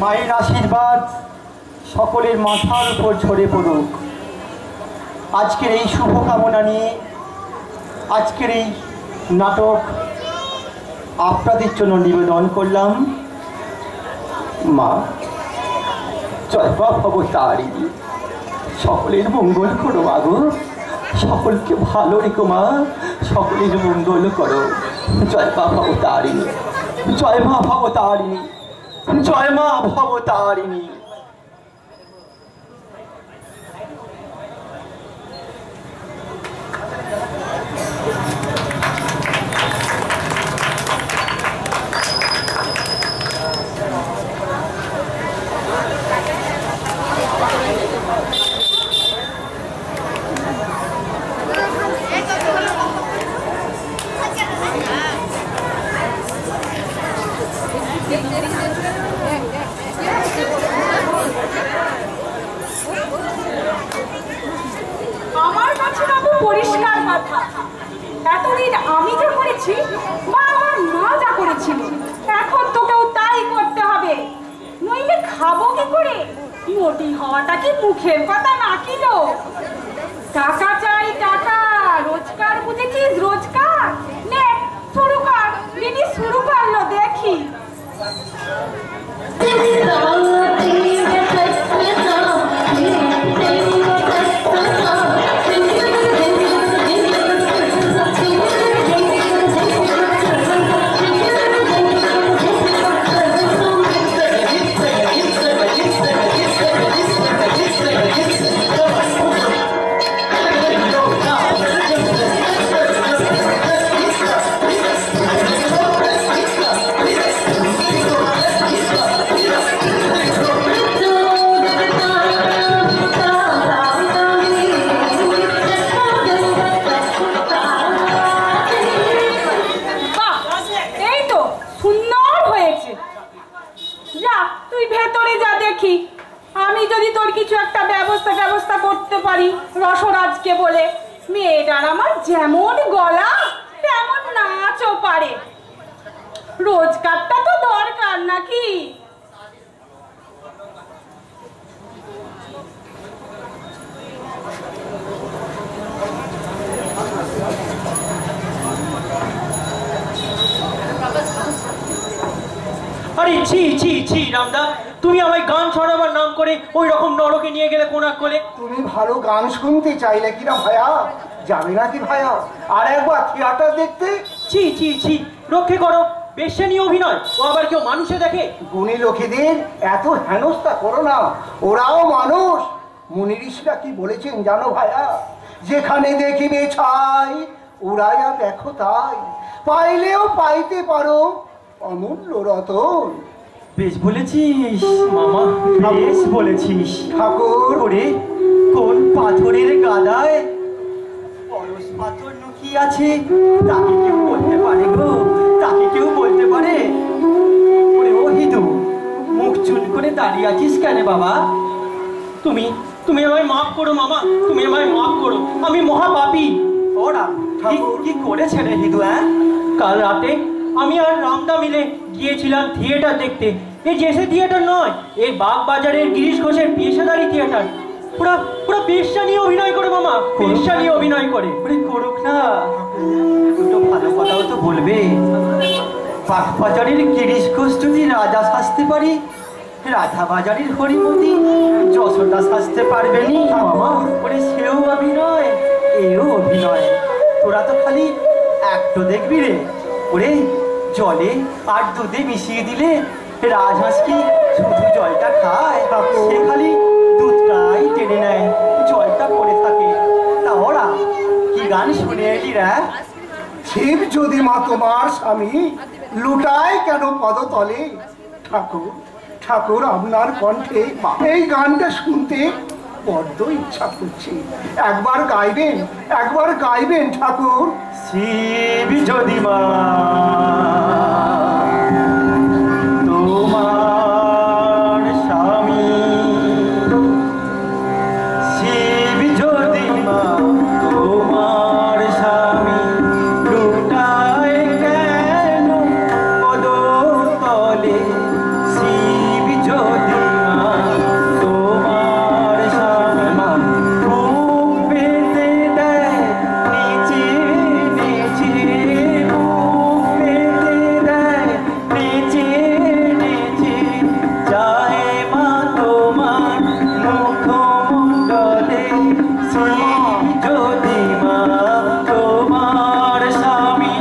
মায়ের আশীর্বাদ সকলের মাথার উপর ঝরে পড়ুক। আজকের এই শুভকামনা নিয়ে আজকের এই নাটক আপনাদের জন্য নিবেদন করলাম। মা জয় মা ভবতারিণী, সকলের মঙ্গল করো মাগো, সকলকে ভালো রেখো মা, সকলের মঙ্গল করো। জয় মা ভবতারিণী, জয় মা ভবতারিণী, জয় মা ভবতারিণী। আমার কাছে বাবু পরিষ্কার কথা, এতদিন আমি যা করেছি বা আমার মা যা করেছিল, এখন তোকেও তাই করতে হবে, নইলে খাবো কি করে? মোটি হওয়াটা কি মুখের কথা নাকি? তো টাকা চাই টাকা, রোজগার বুঝেছিস? রোজগার নে শুরু কর। দিদি শুরু করলো দেখি। আমি যদি তোর কিছু একটা ব্যবস্থা করতে পারি রসরাজকে বলে, মেয়েটার আমার যেমন গলা তেমন নাচও পারে, রোজগারটা তো দরকার নাকি? আরে ছি ছি ছি রামদা, তুমি আমায় গান ছড়াবার নাম করে ওই রকম নরকে নিয়ে গেলে কোনাক কোলে। তুমি ভালো গান শুনতে চাইলে কিনা ভাইয়া? যাবে নাকি ভাইয়া আর একবার থিয়েটার দেখতে? ছি ছি ছি, রক্ষে করো, বেশ্যানি অভিনয়, ও আবার কেউ মানুষে দেখে? গুণী লোকেদের এত হেনস্থা করো না, ওরাও মানুষ। মুনি ঋষিরা কি বলেছেন জানো ভাইয়া? যেখানে দেখিবে ছাই উড়াইয়া দেখো তাই, পাইলেও পাইতে পারো অমূল্য রতন। বেশ বলেছিস মামা, বেশ বলেছিস। ঠাকুর ওরে কোন পাথরের গাদায় পরশ পাথর লুকিয়ে আছে, তাকে কেউ বলতে পারে গো? তাকে কেউ বলতে পারে? ওরে ও হিদু, মুখ চুল করে দাঁড়িয়ে আছিস কেন বাবা? তুমি তুমি আমায় মাফ করো মামা, তুমি আমায় মাফ করো, আমি মহাপাপী। ওরা কি করেছে রে হিদু? কাল রাতে আমি আর রামদা মিলে গিয়েছিলাম থিয়েটার দেখতে। এই জেসে থিয়েটার নয়, এই বাগবাজারের গিরিশ ঘোষের পেশাদারি থিয়েটার। পুরা পুরা বেশ্যা নিয়ে অভিনয় করে মামা, বেশ্যা নিয়ে অভিনয় করে। করুক না, দুটো ভালো কথাও তো বলবে। বাগবাজারের গিরিশ ঘোষ যদি রাজা সাজতে পারি, রাধা বাজারের হরিমতি যশোদা সাজতে পারবে নি মামা? ওরে সেও অভিনয়, এও অভিনয়। তোরা তো খালি একটু দেখবি রে, ওরে জলে আর দুধে মিশিয়ে দিলে রাজহাঁস কি শুধু জলটা খায়, সে খালি দুধটাই টেনে নেয়, জলটা পড়ে থাকে। তা ওরা কি গান শুনে এলি রে? শিব যদি মা তোমার স্বামী, লুটায় কেন পদতলে? ঠাকুর ঠাকুর আপনার কণ্ঠে এই গানটা শুনতে বড্ড ইচ্ছা করছে। একবার গাইবেন ঠাকুর। শিব যদি মা তোমার স্বামী, শিব যদি মা তোমার স্বামী, লুটায় কেন পদতলে? শিব যদি মা তোমার স্বামী, বুক পেতে দেয় নিচে নিচে, বুক পেতে দেয় নিচে নিচে, যায় মা তোমার মুখমণ্ডলে। শিব যদি মা তোমার স্বামী,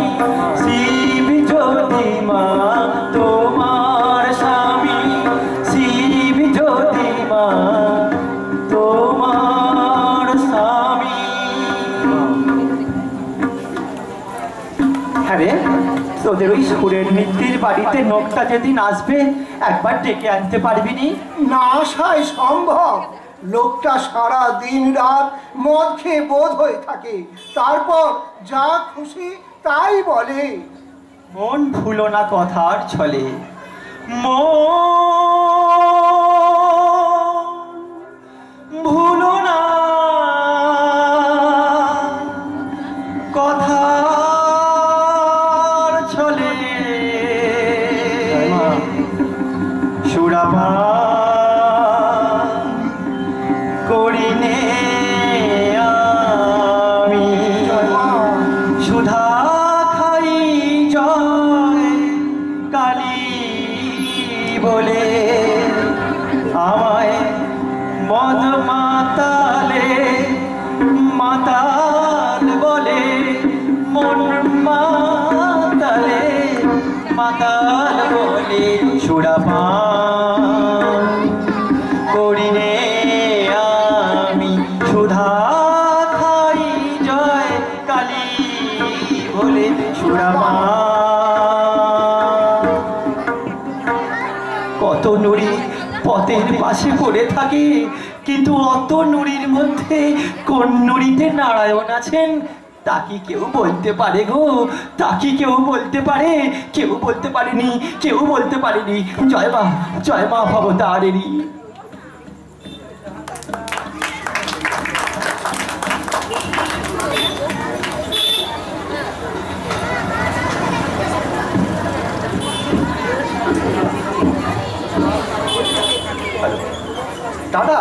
শিব যদি মা তোমার স্বামী, শিব যদি মা তোমার স্বামী। হ্যাঁ রে, তোদের ওই সুরের মিত্তির বাড়িতে নোকটা যেদিন আসবে একবার ডেকে আনতে পারবি নি? না আসাই সম্ভব। লোকটা সারা দিন রাত মদ খেয়ে বোধ হয়ে থাকে, তারপর যা খুশি তাই বলে। মন ভুলো না কথার ছলে, মন ভুলো না কথার ছলে, সুরাপান করিনে আমি, সুধা খাই জয় কালী বলে, আমায় মদ মাতালে মাতাল বলে, মন মাতালে মাতাল বলে, সুরাপান করিনে আমি, সুধা খাই জয় কালী বলে, সুরাপান। কত নুড়ি পথের পাশে পড়ে থাকে, কিন্তু অত নুড়ির মধ্যে কোন নুড়িতে নারায়ণ আছেন তা কি কেউ বলতে পারে গো? তা কি কেউ বলতে পারে? কেউ বলতে পারেনি, কেউ বলতে পারেনি। জয় মা ভবতারিণী। দাদা,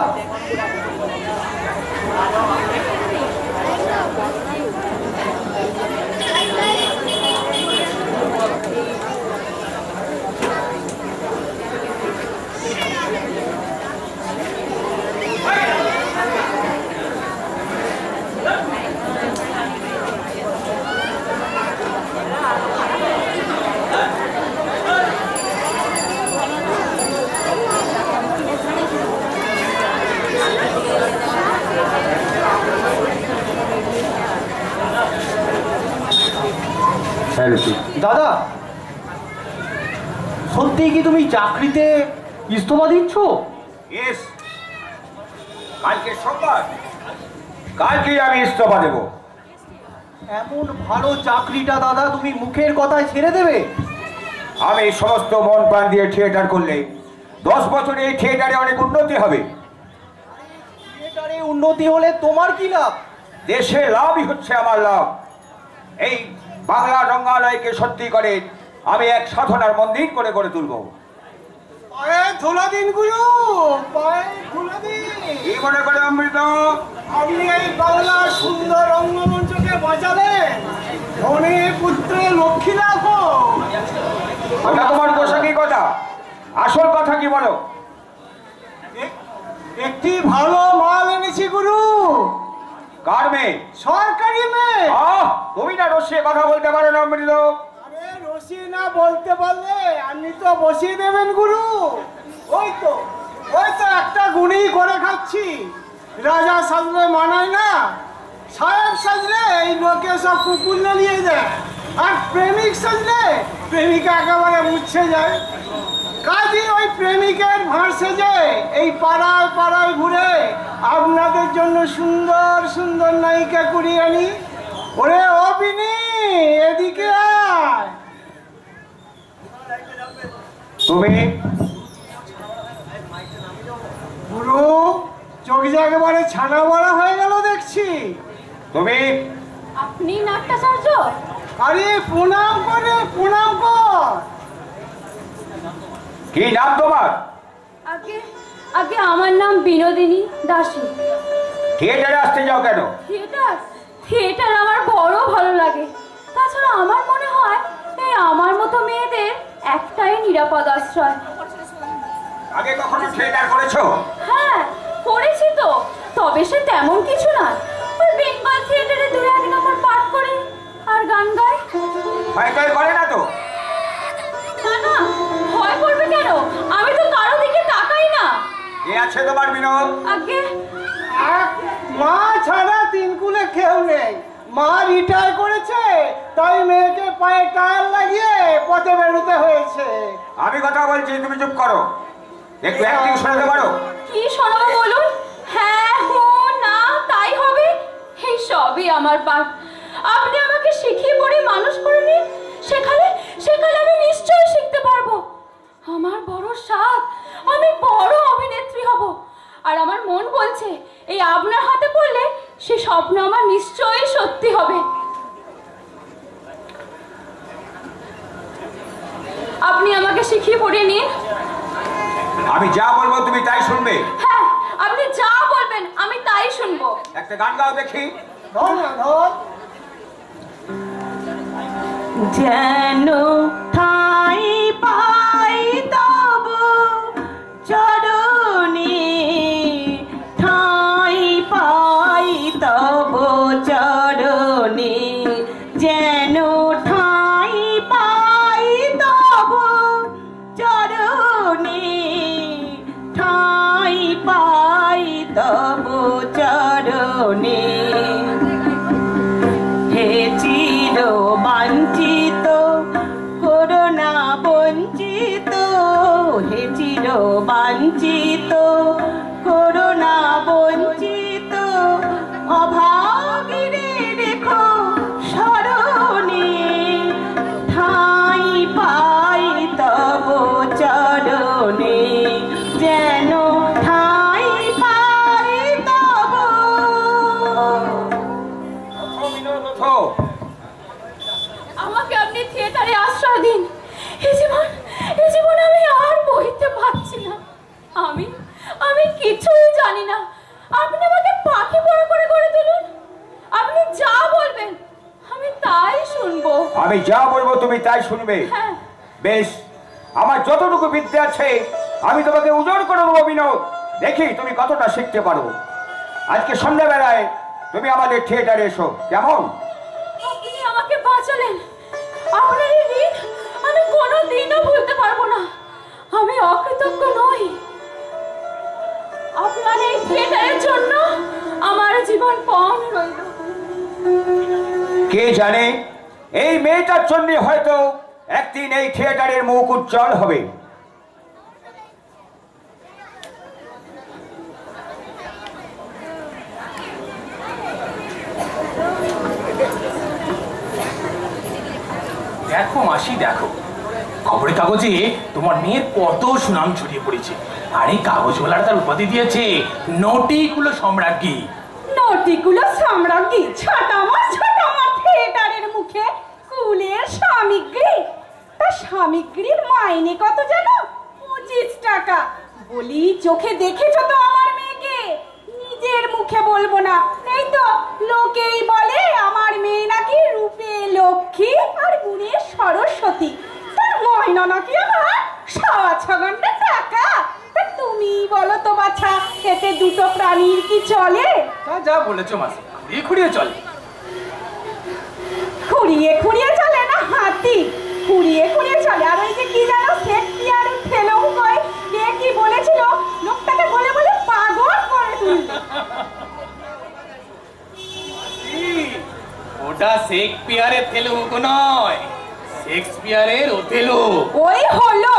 দাদা, সত্যি কি তুমি চাকরিতে ইস্তফা দিচ্ছ? ইয়েস, কালকে সোমবার, কালকেই আমি ইস্তফা দেব। এমন ভালো চাকরিটা দাদা তুমি মুখের কথায় ছেড়ে দেবে? আমি সমস্ত মন প্রাণ দিয়ে থিয়েটার করলে 10 বছরে এই থিয়েটারে অনেক উন্নতি হবে। থিয়েটারে উন্নতি হলে তোমার কি লাভ? দেশে লাভই হচ্ছে আমার লাভ। এই বাংলা রঙ্গালয়কে সত্যি করে আমি এক সাধনার মন্দির করে গড়ে তুলব। পায়ে ধুলা দিন গুরু, পায়ে ধুলা দিন। কি মনে করে অমৃত? আপনি এই বাংলার সুন্দর রঙ্গমঞ্চকে বাঁচালেন, ধনে পুত্রে লক্ষ্মী লাভ। ওটা তোমার পোশাকি কথা, আসল কথা কি বলো? একটি ভালো মাল এনেছি গুরু। কার মেয়ে? সরকারি মেয়ে। তুমি না রসিয়ে কথা বলতে পারো না অমৃত? আরে রসি না বলতে পারলে আপনি তো বসিয়ে দেবেন গুরু। ওই তো একটা গুণী করে খাচ্ছি। রাজা সাজলে মানায় না, সাহেব সাজলে এই লোকে সব কুকুর নিয়ে যায়, আর প্রেমিক সাজলে প্রেমিকা একেবারে মুছে যায়। কাজী ওই প্রেমিকের ভাঁড় সেজে এই পাড়ায় পাড়ায় ঘুরে আপনাদের জন্য সুন্দর সুন্দর নায়িকা কুড়িয়ে আনি। ওরে ও বিনি, এদিকে আয়। তুমি গুরু, চোখ যে একেবারে ছানা বড়া হয়ে গেল দেখছি। তুমি আপনি নাট্যাচার্য? আরে প্রণাম করে, প্রণাম কর। কি নাম তোমার? আগে আগে আমার নাম বিনোদিনী দাসী। থিয়েটারে আসতে যাও কেন? থিয়েটার আমার বড় ভালো লাগে। তাছাড়া আমার মনে হয় এই আমার মতো মেয়েদের একটাই নিরাপদ আশ্রয়। আগে কখনো থিয়েটার করেছো? হ্যাঁ করেছি তো, তবে সে তেমন কিছু না। ওই বেঙ্গল থিয়েটারে 2-1 নম্বর পাঠ করি আর গান গাই। ভয় করে না তো? না না, ভয় করবে কেন? আমি তো কারো দিকে তাকাই না। কে আছে তোমার বিনোদ? আগে মা ছাড়া তিন কুলে কেউ নেই। মা রিটায়ার করেছে, তাই মেয়েকে পায়ে টায়ার লাগিয়ে পথে বেরোতে হয়েছে। আমি কথা বলছি, তুমি চুপ করো। একটু অ্যাক্টিং শোনাতে পারো? কি শোনাবো বলুন? হ্যাঁ হো না তাই হবে, এই সবই আমার পাঠ। আপনি আমাকে শিখিয়ে পড়ে মানুষ করে নিন, সেখানে আমি নিশ্চয়ই শিখতে পারবো। আমার বড় সাধ, আমি বড় অভিনেত্রী হব। আর আমার মন বলছে এই আপনার হাতে পড়লে সে স্বপ্ন আমার নিশ্চয়ই সত্যি হবে। আপনি আমাকে শিখিয়ে পড়িয়ে নিন। আমি যা বলবো তুমি তাই শুনবে? হ্যাঁ, আপনি যা বলবেন আমি তাই শুনবো। একটা গান গাও দেখি। ধর না ধর। যেন ঠাই পাই তব চরণে, ঠাই পাই তব চরণে, যেন ঠাই পাই তব চরণে, ঠাই পাই তব চরণে। হে চির বাঞ্ছিত করোনা বঞ্চিত, হে চির বাঞ্ছিত করোনা বঞ্চিত, অভাগীরে রেখো স্মরণে, ঠাই পাই তব চরণে, যেন ঠাই পাই তব। আমাকে আপনি থিয়েটারে আশ্রয় দিন। এই জীবন আমি আর বইতে পারছি না। আমি কিছুই জানি না। আপনি আমাকে পাখি পড়া করে গড়ে তুলুন। আপনি যা বলবেন আমি তাই শুনবো। আমি যা বলবো তুমি তাই শুনবে? হ্যাঁ। বেশ, আমার যতটুকু বিদ্যা আছে আমি তোমাকে উজাড় করে দেবো বিনোদ। দেখি তুমি কতটা শিখতে পারো। আজকে সন্ধ্যাবেলায় তুমি আমাদের থিয়েটারে এসো, কেমন? আপনি আমাকে বাঁচালেন। আপনার এই ঋণ আমি কোনোদিনও ভুলতে পারবো না। আমি অকৃতজ্ঞ নই। আপনার এই থিয়েটারের জন্য আমার জীবন পণ রইল। কে জানে, এই মেয়েটার জন্য হয়তো একদিন এই থিয়েটারের মুখ উজ্জ্বল হবে। দেখো মাসি, দেখো খবরের কাগজে তোমার মেয়ের কত সুনাম ছড়িয়ে পড়েছে। আর এই কাগজওয়ালারা তার উপাধি দিয়েছে নটিকুলো সম্রাজ্ঞী। নটিকুলো সম্রাজ্ঞী? ছাটামা থিয়েটারের মুখে কুলের সামগ্রী। তা সামগ্রীর মাইনে কত জানো? 25 টাকা। বলি চোখে দেখেছো তো আমার মেয়েকে? নিজের মুখে বলবো না, এই তো লোকেই বলে আমার মেয়ে নাকি রূপে লক্ষ্মী আর গুণে সরস্বতী। তার ময়না নাকি আমার 6.5 টাকা। তা তুমি বলো তো বাছা, এতে দুটো প্রাণীর কি চলে? তা যা বলেছো মাসি, খুঁড়িয়ে খুঁড়িয়ে চলে। খুঁড়িয়ে খুঁড়িয়ে চলে না হাতি? খুঁড়িয়ে খুঁড়িয়ে চলে। আর ওই যে কি জানো শেক্সপিয়ার ফেলেও কয়, কে কি বলেছিল, লোকটাকে বলে বলে পাগল করে তুলল। ওটা শেক্সপিয়ারের তেলুগু নয়, শেক্সপিয়ারের ওথেলো। ওই হলো,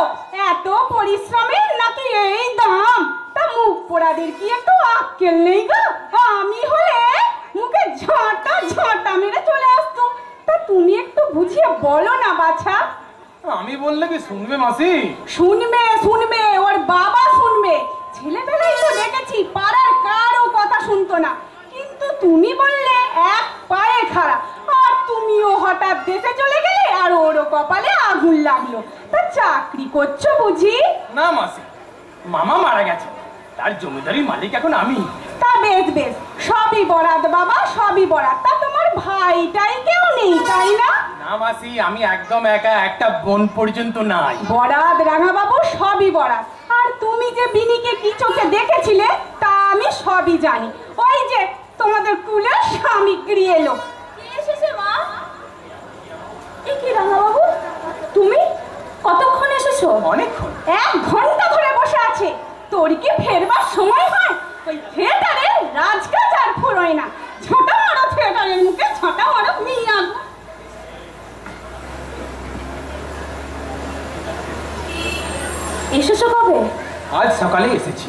এত পরিশ্রমের নাকি এই দাম? তা মুখ পোড়াদের কি একটু আক্কেল নেই গো? আমি হলে মুখে ঝাঁটা ঝাঁটা মেরে চলে আসতুম। তা তুমি একটু বুঝিয়ে বলো না বাছা। আমি বললে কি শুনবে মাসি? শুনবে শুনবে, ওর বাবা শুনবে। ছেলেবেলায় তো দেখেছি পাড়ার কারও কথা শুনতো না, কিন্তু তুমি বললে এক পায়ে খাড়া। আর তুমিও হঠাৎ দেশে চলে গেলে, আর ওরও কপালে আগুন লাগলো। তা চাকরি করছো বুঝি? না মাসি, মামা মারা গেছে, তার জমিদারির মালিক এখন আমি। তা বেশ বেশ, সবই বরাত বাবা, সবই বরাত। তা তোমার ভাইটাই কেউ নেই তাই না? না মাসি, আমি একদম একা, একটা বোন পর্যন্ত নাই। বরাত রাঙা বাবু, সবই বরাত। আর তুমি যে বিনিকে কি চোখে দেখেছিলে তা আমি সবই জানি। ওই যে তোমাদের কুলের স্বামীগ্রী এলো। এসেছে মা? এ কি রাঙা বাবু, তুমি কতক্ষণ এসেছো? অনেকক্ষণ। 1 ঘন্টা ধরে বসে আছে। তোর কি ফেরবার সময় হয়? ওই থিয়েটারে রাজকাজ আর ফুরোয় না। ছোটা মারো থিয়েটারের মুখে, ছোটা মারো মিয়া। এসেছো কবে? আজ সকালে এসেছি।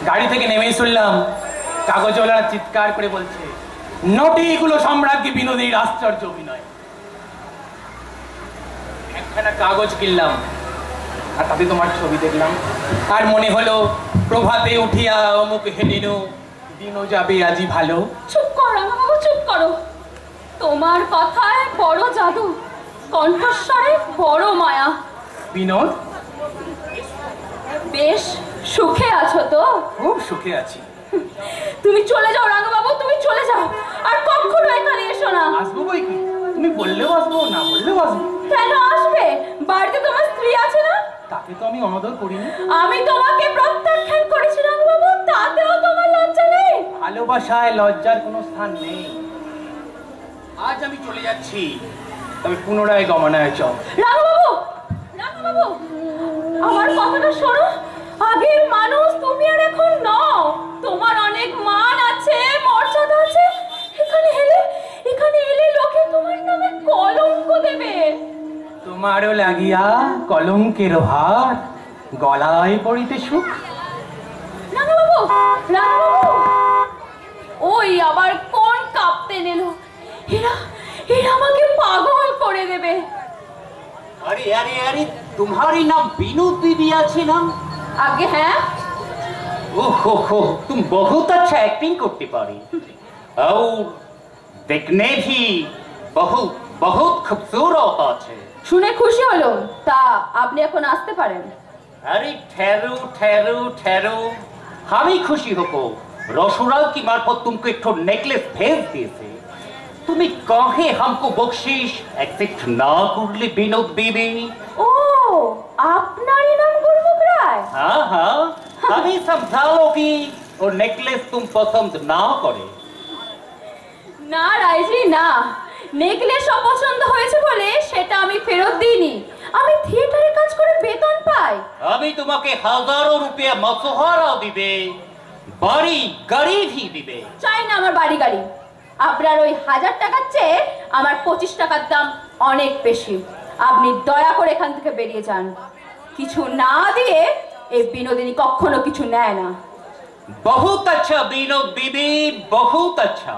গাড়ি থেকে নেমেই শুনলাম কাগজওয়ালা চিৎকার করে বলছে, নটিগুলো সম্রাজ্ঞী বিনোদিনীর আশ্চর্য অভিনয়। একখানা কাগজ কিনলাম, আর তাতে তোমার ছবি দেখলাম, আর মনে হলো প্রভাতে উঠিয়া অমুক হেলিনু, দিনও যাবে আজি ভালো। চুপ করো রাঙা বাবু, চুপ করো। তোমার কথায় বড় জাদু, কণ্ঠস্বরে বড় মায়া। বিনোদ, বেশ সুখে আছো তো? খুব সুখে আছি। তুমি চলে যাও রাঙা বাবু, তুমি চলে যাও, আর কখনো এখানে এসো না। আসবো বই কি, তুমি বললেও আসবো, না বললেও আসবো। কেন আসবে? বাড়িতে তোমার স্ত্রী আছে না? তাকে তো আমি অনাদর করিনি। আমি তোমাকে প্রত্যাখ্যান করেছি রাঙা বাবু, তাতেও তোমার লজ্জা নেই? ভালোবাসায় লজ্জার কোনো স্থান নেই। আজ আমি চলে যাচ্ছি, তবে পুনরায় গমনায় চল। রাঙা বাবু, রাঙা বাবু, আমার কথাটা শোনো। আগের মানুষ তুমি আর এখন নও। তোমার অনেক মান আছে, মর্যাদা আছে। এখানে এলে লোকে তোমার নামে কলঙ্ক দেবে। তোমারও লাগিয়া কলঙ্কের ভার, গলায় পড়িতে সুখ। রাঙা বাবু, রাঙা বাবু, ওই আবার কোন কাঁপতে এলো? এরা আমাকে পাগল করে দেবে। अरे अरे अरे, तुम्हारी नाम विनोद दीदी আছে না? आगे হ্যাঁ। ओहो, तुम बहुत अच्छा एक्टिंग करते पारी और देखने भी बहुत बहुत खूबसूरत আছে। শুনে খুশি হলো। তা আপনি এখন আসতে পারেন। अरे ठहरो ठहरो ठहरो, हम ही खुशी हो। रसोराल की मार्फत तुमको एक नेकलेस भेज दिए थे। तुम्हें कहे हमको बख्शीश एक्सेप्ट ना कर ले विनोद बीबी। ও আপনারই নাম গুরমুখ রায়? हाँ हाँ, हमें समझा लो कि वो नेकलेस तुम पसंद ना करे। না রায়জি না, নেকলেস অপছন্দ হয়েছে বলে সেটা আমি ফেরত দিইনি। আমি থিয়েটারে কাজ করে বেতন পাই। আমি তোমাকে হাজারো রুপিয়া মাসোহারা দিবে, বাড়ি গাড়ি भी দিবে। চাই না আমার বাড়ি গাড়ি। আপনার ওই 1000 টাকার চেয়ে আমার 25 টাকার দাম অনেক বেশি। আপনি দয়া করে এখান থেকে বেরিয়ে যান। কিছু না দিয়ে এই বিনোদিনী কখনো কিছু নেয় না। बहुत अच्छा विनोद बीबी, बहुत अच्छा।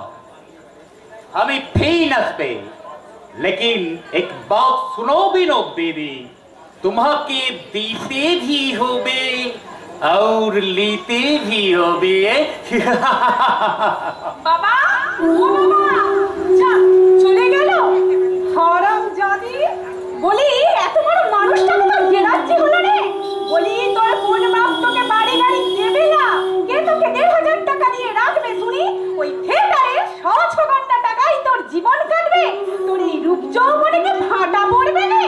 हमें फी नसबे, लेकिन एक बात सुनो विनोद बीबी, तुम्हारे दीते भी होबे और लीते भी होबे। বাবা, ও বাবা, যা চলে গেল হারামজাদি। বলি এত বড় মানুষটা তোমার গেরাজ্জি হলো রে। বলি তোর কোন বাপ তোকে বাড়ি গাড়ি দেবে না? কে তোকে 1500 টাকা দিয়ে রাখবে শুনি? ওই থিয়েটারে 6 ঘন্টা টাকায় তোর জীবন কাটবে? তোর এই রূপ যৌবনে ভাটা পড়বে না?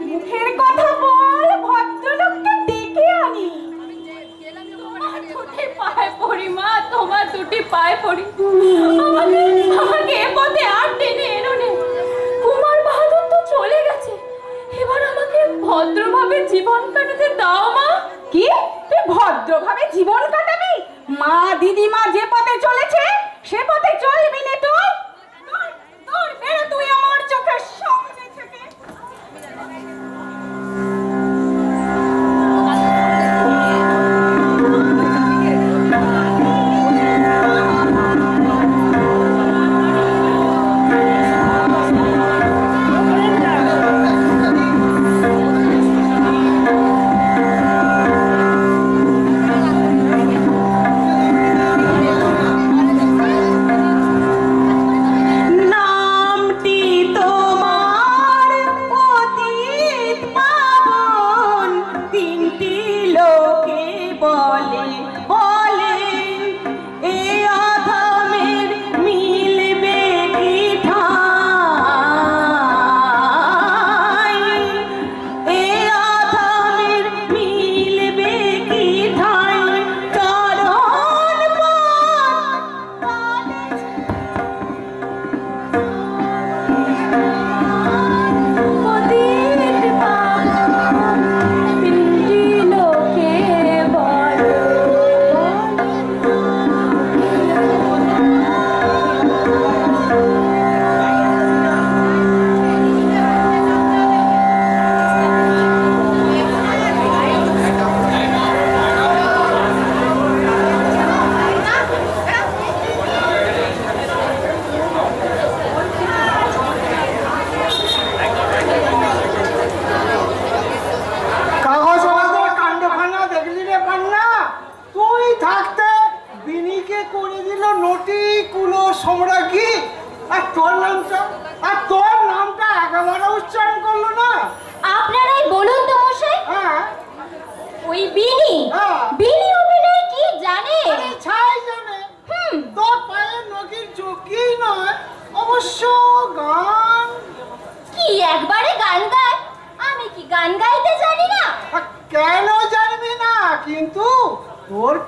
মুখের কথা বল, ভদ্রলোককে ডেকে আনি। তোমার ঠোঁটে পায়ে পড়ি মা, তোমার দুটি পায়ে পড়ি, আমাকে আমাকে এ পথে আর টেনে এনো নে। কুমার বাহাদুর তো চলে গেছে, এবার আমাকে ভদ্রভাবে জীবন কাটাতে দাও মা। কি তুই ভদ্রভাবে জীবন কাটাবি? মা দিদিমা যে পথে চলেছে সে পথে চলবি না তুই? দূর দূর বেরো তুই আমার চোখের সামনে থেকে।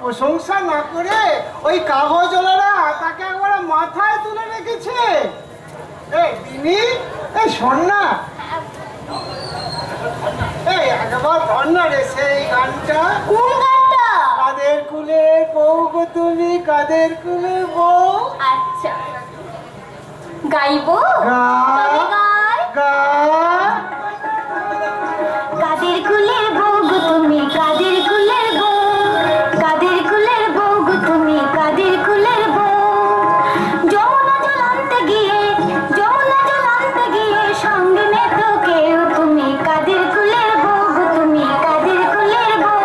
প্রশংসা না করে ওই কাগজওয়ালারা তাকে একবার মাথায় তুলে রেখেছে। এই বিনি, এই শোন না, এই একবার ধর না রে সেই গানটা। কোন গানটা? কাদের কুলের বউ গো তুমি, কাদের কুলের বউ। আচ্ছা গাইবো? কাদের কুলের বউ গো তুমি, কাদের কুলের বউ, কাদের কুলের বউ গো তুমি, কাদের কুলের বউ। যমুনা জল আনতে গিয়ে, যমুনা জল আনতে গিয়ে সঙ্গে নেই তো কেউ, তুমি কাদের কুলের বউ গো তুমি, কাদের কুলের বউ।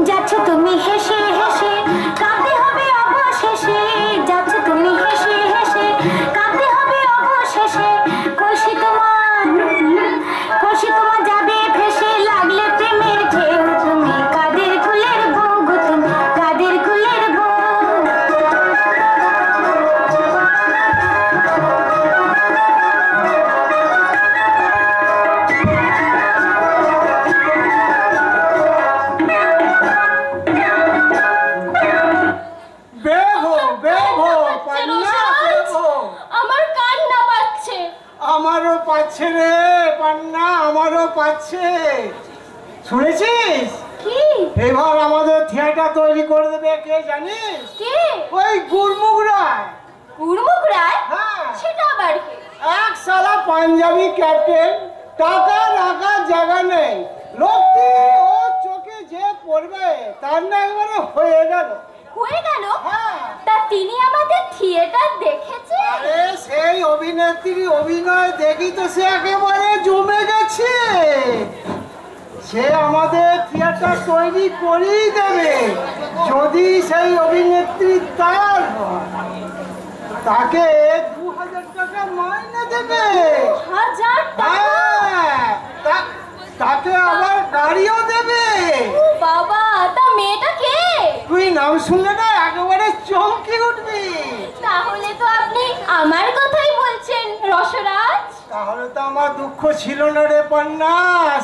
যাচ্ছ তুমি হেসে হেসে, কাঁদতে হবে অবশেষে। যাচ্ছ তুমি হেসে হেসে, কাঁদতে হবে অবশেষে। কলসি তোমার যাবে ভেসে, লাগলে প্রেমের ঢেউ, তুমি কাদের কুলের বউ গো তুমি, কাদের কুলের বউ। আমার কান্না পাচ্ছে। আমারও পাচ্ছে রে পান্না, আমারও পাচ্ছে। শুনেছিস কি? এবার আমাদের থিয়েটার তৈরি করে দেবে কে জানিস? কে? ওই গুরমুখ রায়। গুরমুখ রায়? হ্যাঁ। সেটা আবার কে? এক সালা পাঞ্জাবি ক্যাপ্টেন, টাকা রাখার জায়গা নেই। লোকটি ও চোখে যে পড়বে তার না একবারে হয়ে গেল। হয়ে গেল? হ্যাঁ। তা তিনি আমাদের থিয়েটার দেখেছে? আরে সেই অভিনেত্রী অভিনয় দেখি তো সে একেবারে জমে গেছে। সে আমাদের থিয়েটার তৈরি করেই দেবে যদি সেই অভিনেত্রী তার হয়। তাকে 2000 টাকা মাইনে দেবে। 1000 টাকা? হ্যাঁ, তাকে আবার গাড়িও দেবে। ও বাবা, তা মেয়েটা কে? তুই নাম শুনলে না একেবারে চমকে উঠবি। তাহলে তো আপনি আমার কথাই বলছেন রসরাজ। তাহলে তো আমার দুঃখ ছিল না রে পান্না।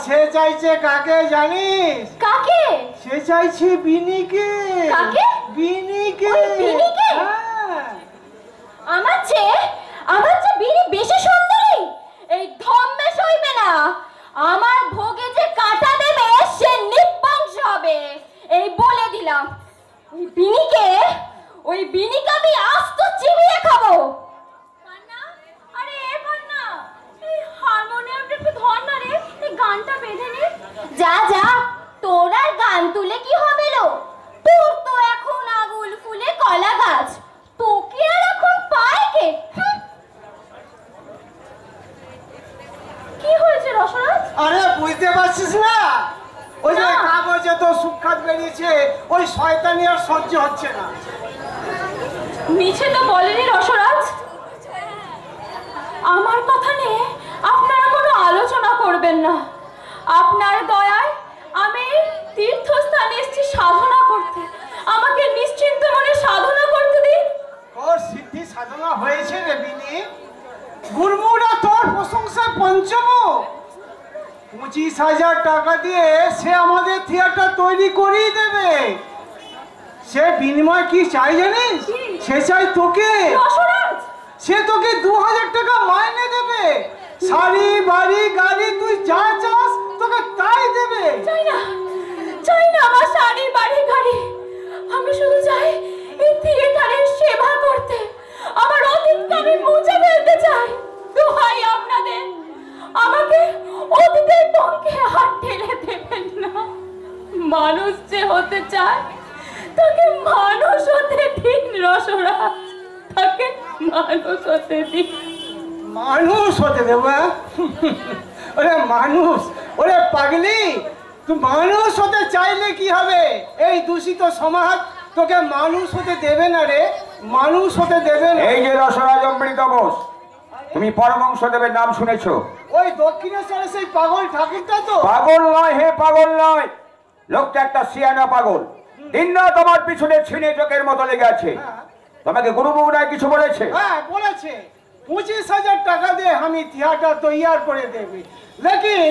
সে চাইছে কাকে জানিস? কাকে? সে চাইছে বিনিকে। কাকে? বিনিকে। ওই বিনিকে? হ্যাঁ। আমার চেয়ে বিনি বেশি সুন্দরী? এই ধম্মে সইবে না। আমার ভোগে যে কাটা দেবে সে নির্বংশ হবে, এই বলে দিলাম। ওই বিনিকে আমি আস্ত চিবিয়ে খাবো। পান্না, আরে এ পান্না, এই হারমোনিয়ামটা একটু ধর না রে, এই গানটা বেঁধে নে। যা যা, তোর আর গান তুলে কি হবে লো? তোর তো এখন আগুল ফুলে কলা গাছ, তোকে আর এখন পায় কে? কি হয়েছে রসরাজ? আরে বুঝতে পারছিস না? ওই যে কাগজে তো সুখ্যাত বেরিয়েছে, ওই শয়তানি আর সহ্য হচ্ছে না। মিছে তো বলেনি রসরাজ। আমার কথা নিয়ে আপনারা কোনো আলোচনা করবেন না। আপনার দয়ায় আমি তীর্থস্থানে এসেছি সাধনা করতে। আমাকে নিশ্চিন্ত মনে সাধনা করতে দিন। তোর সিদ্ধি সাধনা হয়েছে রে বিনি। গুরমুড়া তোর প্রশংসায় পঞ্চমুখ। 25,000 টাকা দিয়ে সে আমাদের থিয়েটার তৈরি করিয়ে দেবে। সে বিনিময় কি চাই জানিস? সে চাই তোকে। সে তোকে 2,000 টাকা মাইনে দেবে। শাড়ি বাড়ি গাড়ি তুই যা চাস তোকে তাই দেবে। চাই না আমার শাড়ি বাড়ি গাড়ি। আমি শুধু চাই এই থিয়েটারের সেবা করতে। আমার অতীতকে আমি মুছে ফেলতে চাই। দোহাই আপনাদের, আমাকে অতীতের পঙ্কে হাত ঠেলে দেবেন না। মানুষ যে হতে চায় তাকে মানুষ হতে দিন রসরাজ, তাকে মানুষ হতে দিন। মানুষ হতে দেব? ওরে মানুষ, ওরে পাগলি, তুই মানুষ হতে চাইলে কি হবে? এই দূষিত সমাজ তোকে মানুষ হতে দেবে না রে, মানুষ হতে দেবে না। এই যে রসরাজ অমৃত বোস, তুমি পরমংশদেবের নাম শুনেছো? ওই দক্ষিণেশ্বরে সেই পাগল ঠাকুরটা তো? পাগল নয় হে, পাগল নয়। লোকটা একটা সিয়ানা পাগল। দিন না তোমার পিছনে ছিনে চোখের মতো লেগে আছে। তোমাকে গুরু বগুড়ায় কিছু বলেছে? হ্যাঁ বলেছে, 25,000 টাকা দিয়ে আমি থিয়েটার তৈয়ার করে দেবে। लेकिन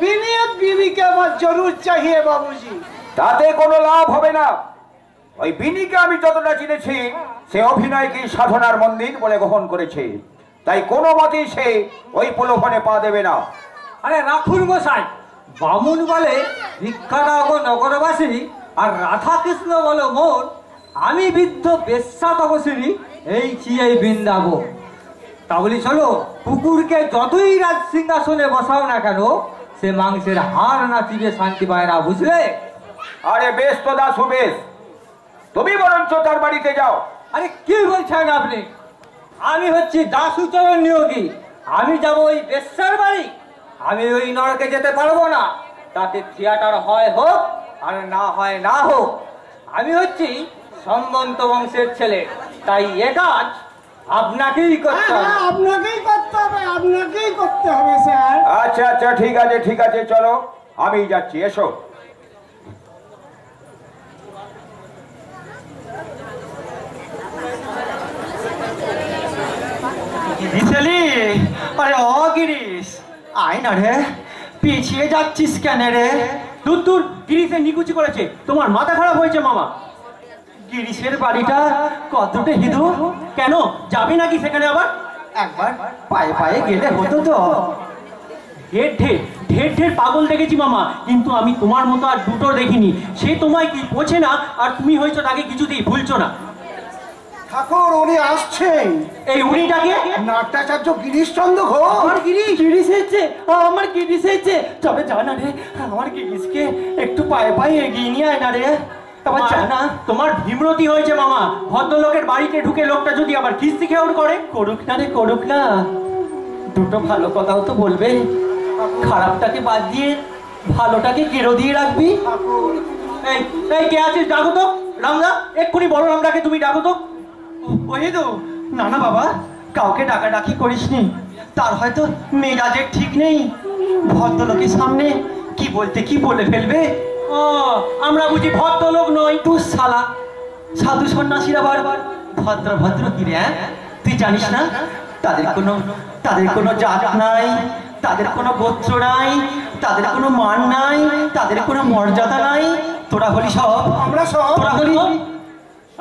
বিনিয়ত বিবিকে আমার জরুর চাহিয়ে বাবুজি। তাতে কোনো লাভ হবে না। ওই বিনিকে আমি যতটা চিনেছি, সে অভিনয়কে সাধনার মন্দির বলে গ্রহণ করেছে। তাই কোনো মতেই সে ওই প্রলোভনে পা দেবে না। আরে রাখুন মশাই, বামুন বলে ভিক্ষা দাও গো নগরবাসী, আর রাধা কৃষ্ণ বলো মোর, আমি বৃদ্ধ বেশ্যা তপস্বী, এই চিয়াই বৃন্দাবো। তা বলি চলো, কুকুরকে যতই রাজ সিংহাসনে বসাও না কেন, সে মাংসের হাড় না চিবে শান্তি পায় না, বুঝলে? আরে বেশ তো দাসু, বেশ। তুমি বরঞ্চ তার বাড়িতে যাও। আরে কি বলছেন আপনি? আমি হচ্ছি দাসুচরণ নিয়োগী, আমি যাবো ওই বেশ্যার বাড়ি? আমি ওই নরকে যেতে পারবো না। তাতে থিয়েটার হয় হোক আর না হয় না হোক, আমি হচ্ছি সম্বন্ত বংশের ছেলে। তাই এ কাজ আপনাকেই করতে হবে। আপনাকেই করতে হবে, আপনাকেই করতে হবে স্যার। আচ্ছা আচ্ছা, ঠিক আছে ঠিক আছে, চলো আমি যাচ্ছি, এসো। আরে ও গিরিশ, আয় না রে, পিছিয়ে যাচ্ছিস কেন রে? দূর দূর, গিরিশে নিকুচি করেছে, তোমার মাথা খারাপ হয়েছে মামা। গিরিশের বাড়িটা কতটা হিদু, কেন যাবে নাকি সেখানে? আবার একবার পায়ে পায়ে গেলে হতো তো। ঢের ঢের ঢের ঢের পাগল দেখেছি মামা, কিন্তু আমি তোমার মতো আর দুটো দেখিনি। সে তোমায় কি বোঝে না, আর তুমি হয়েছো তাকে কিছুতেই ভুলছো না। ঠাকুর উনি আসছেন। এই উনিটাকে? নাট্যাচার্য গিরিশচন্দ্র ঘোষ। আমার গিরিশ হয়েছে, আমার গিরিশ হয়েছে। তবে জানা রে, আমার গিরিশকে একটু পায়ে পায়ে এগিয়ে নিয়ে আয় না রে। তবে জানা, তোমার ভীমরতি হয়েছে মামা। ভদ্রলোকের বাড়িতে ঢুকে লোকটা যদি আবার কিস্তি খেউর করে, করুক না রে, করুক না। দুটো ভালো কথাও তো বলবে। খারাপটাকে বাদ দিয়ে ভালোটাকে গেরো দিয়ে রাখবি। এই এই কে আছিস? ডাকো তো রামদা, এক্ষুনি বড় রামদাকে তুমি ডাকো তো। ওই তো না না বাবা, কাউকে ডাকাডাকি করিসনি, তার হয়তো মেজাজের ঠিক নেই। ভদ্রলোকের সামনে কি বলতে কি বলে ফেলবে। ও আমরা বুঝি ভদ্রলোক নই? তুই শালা, সাধু সন্ন্যাসীরা বারবার ভদ্র ভদ্র কি রে? তুই জানিস না তাদের কোনো জাত নাই, তাদের কোনো গোত্র নাই, তাদের কোনো মান নাই, তাদের কোনো মর্যাদা নাই। তোরা হলি সব, তোরা হলি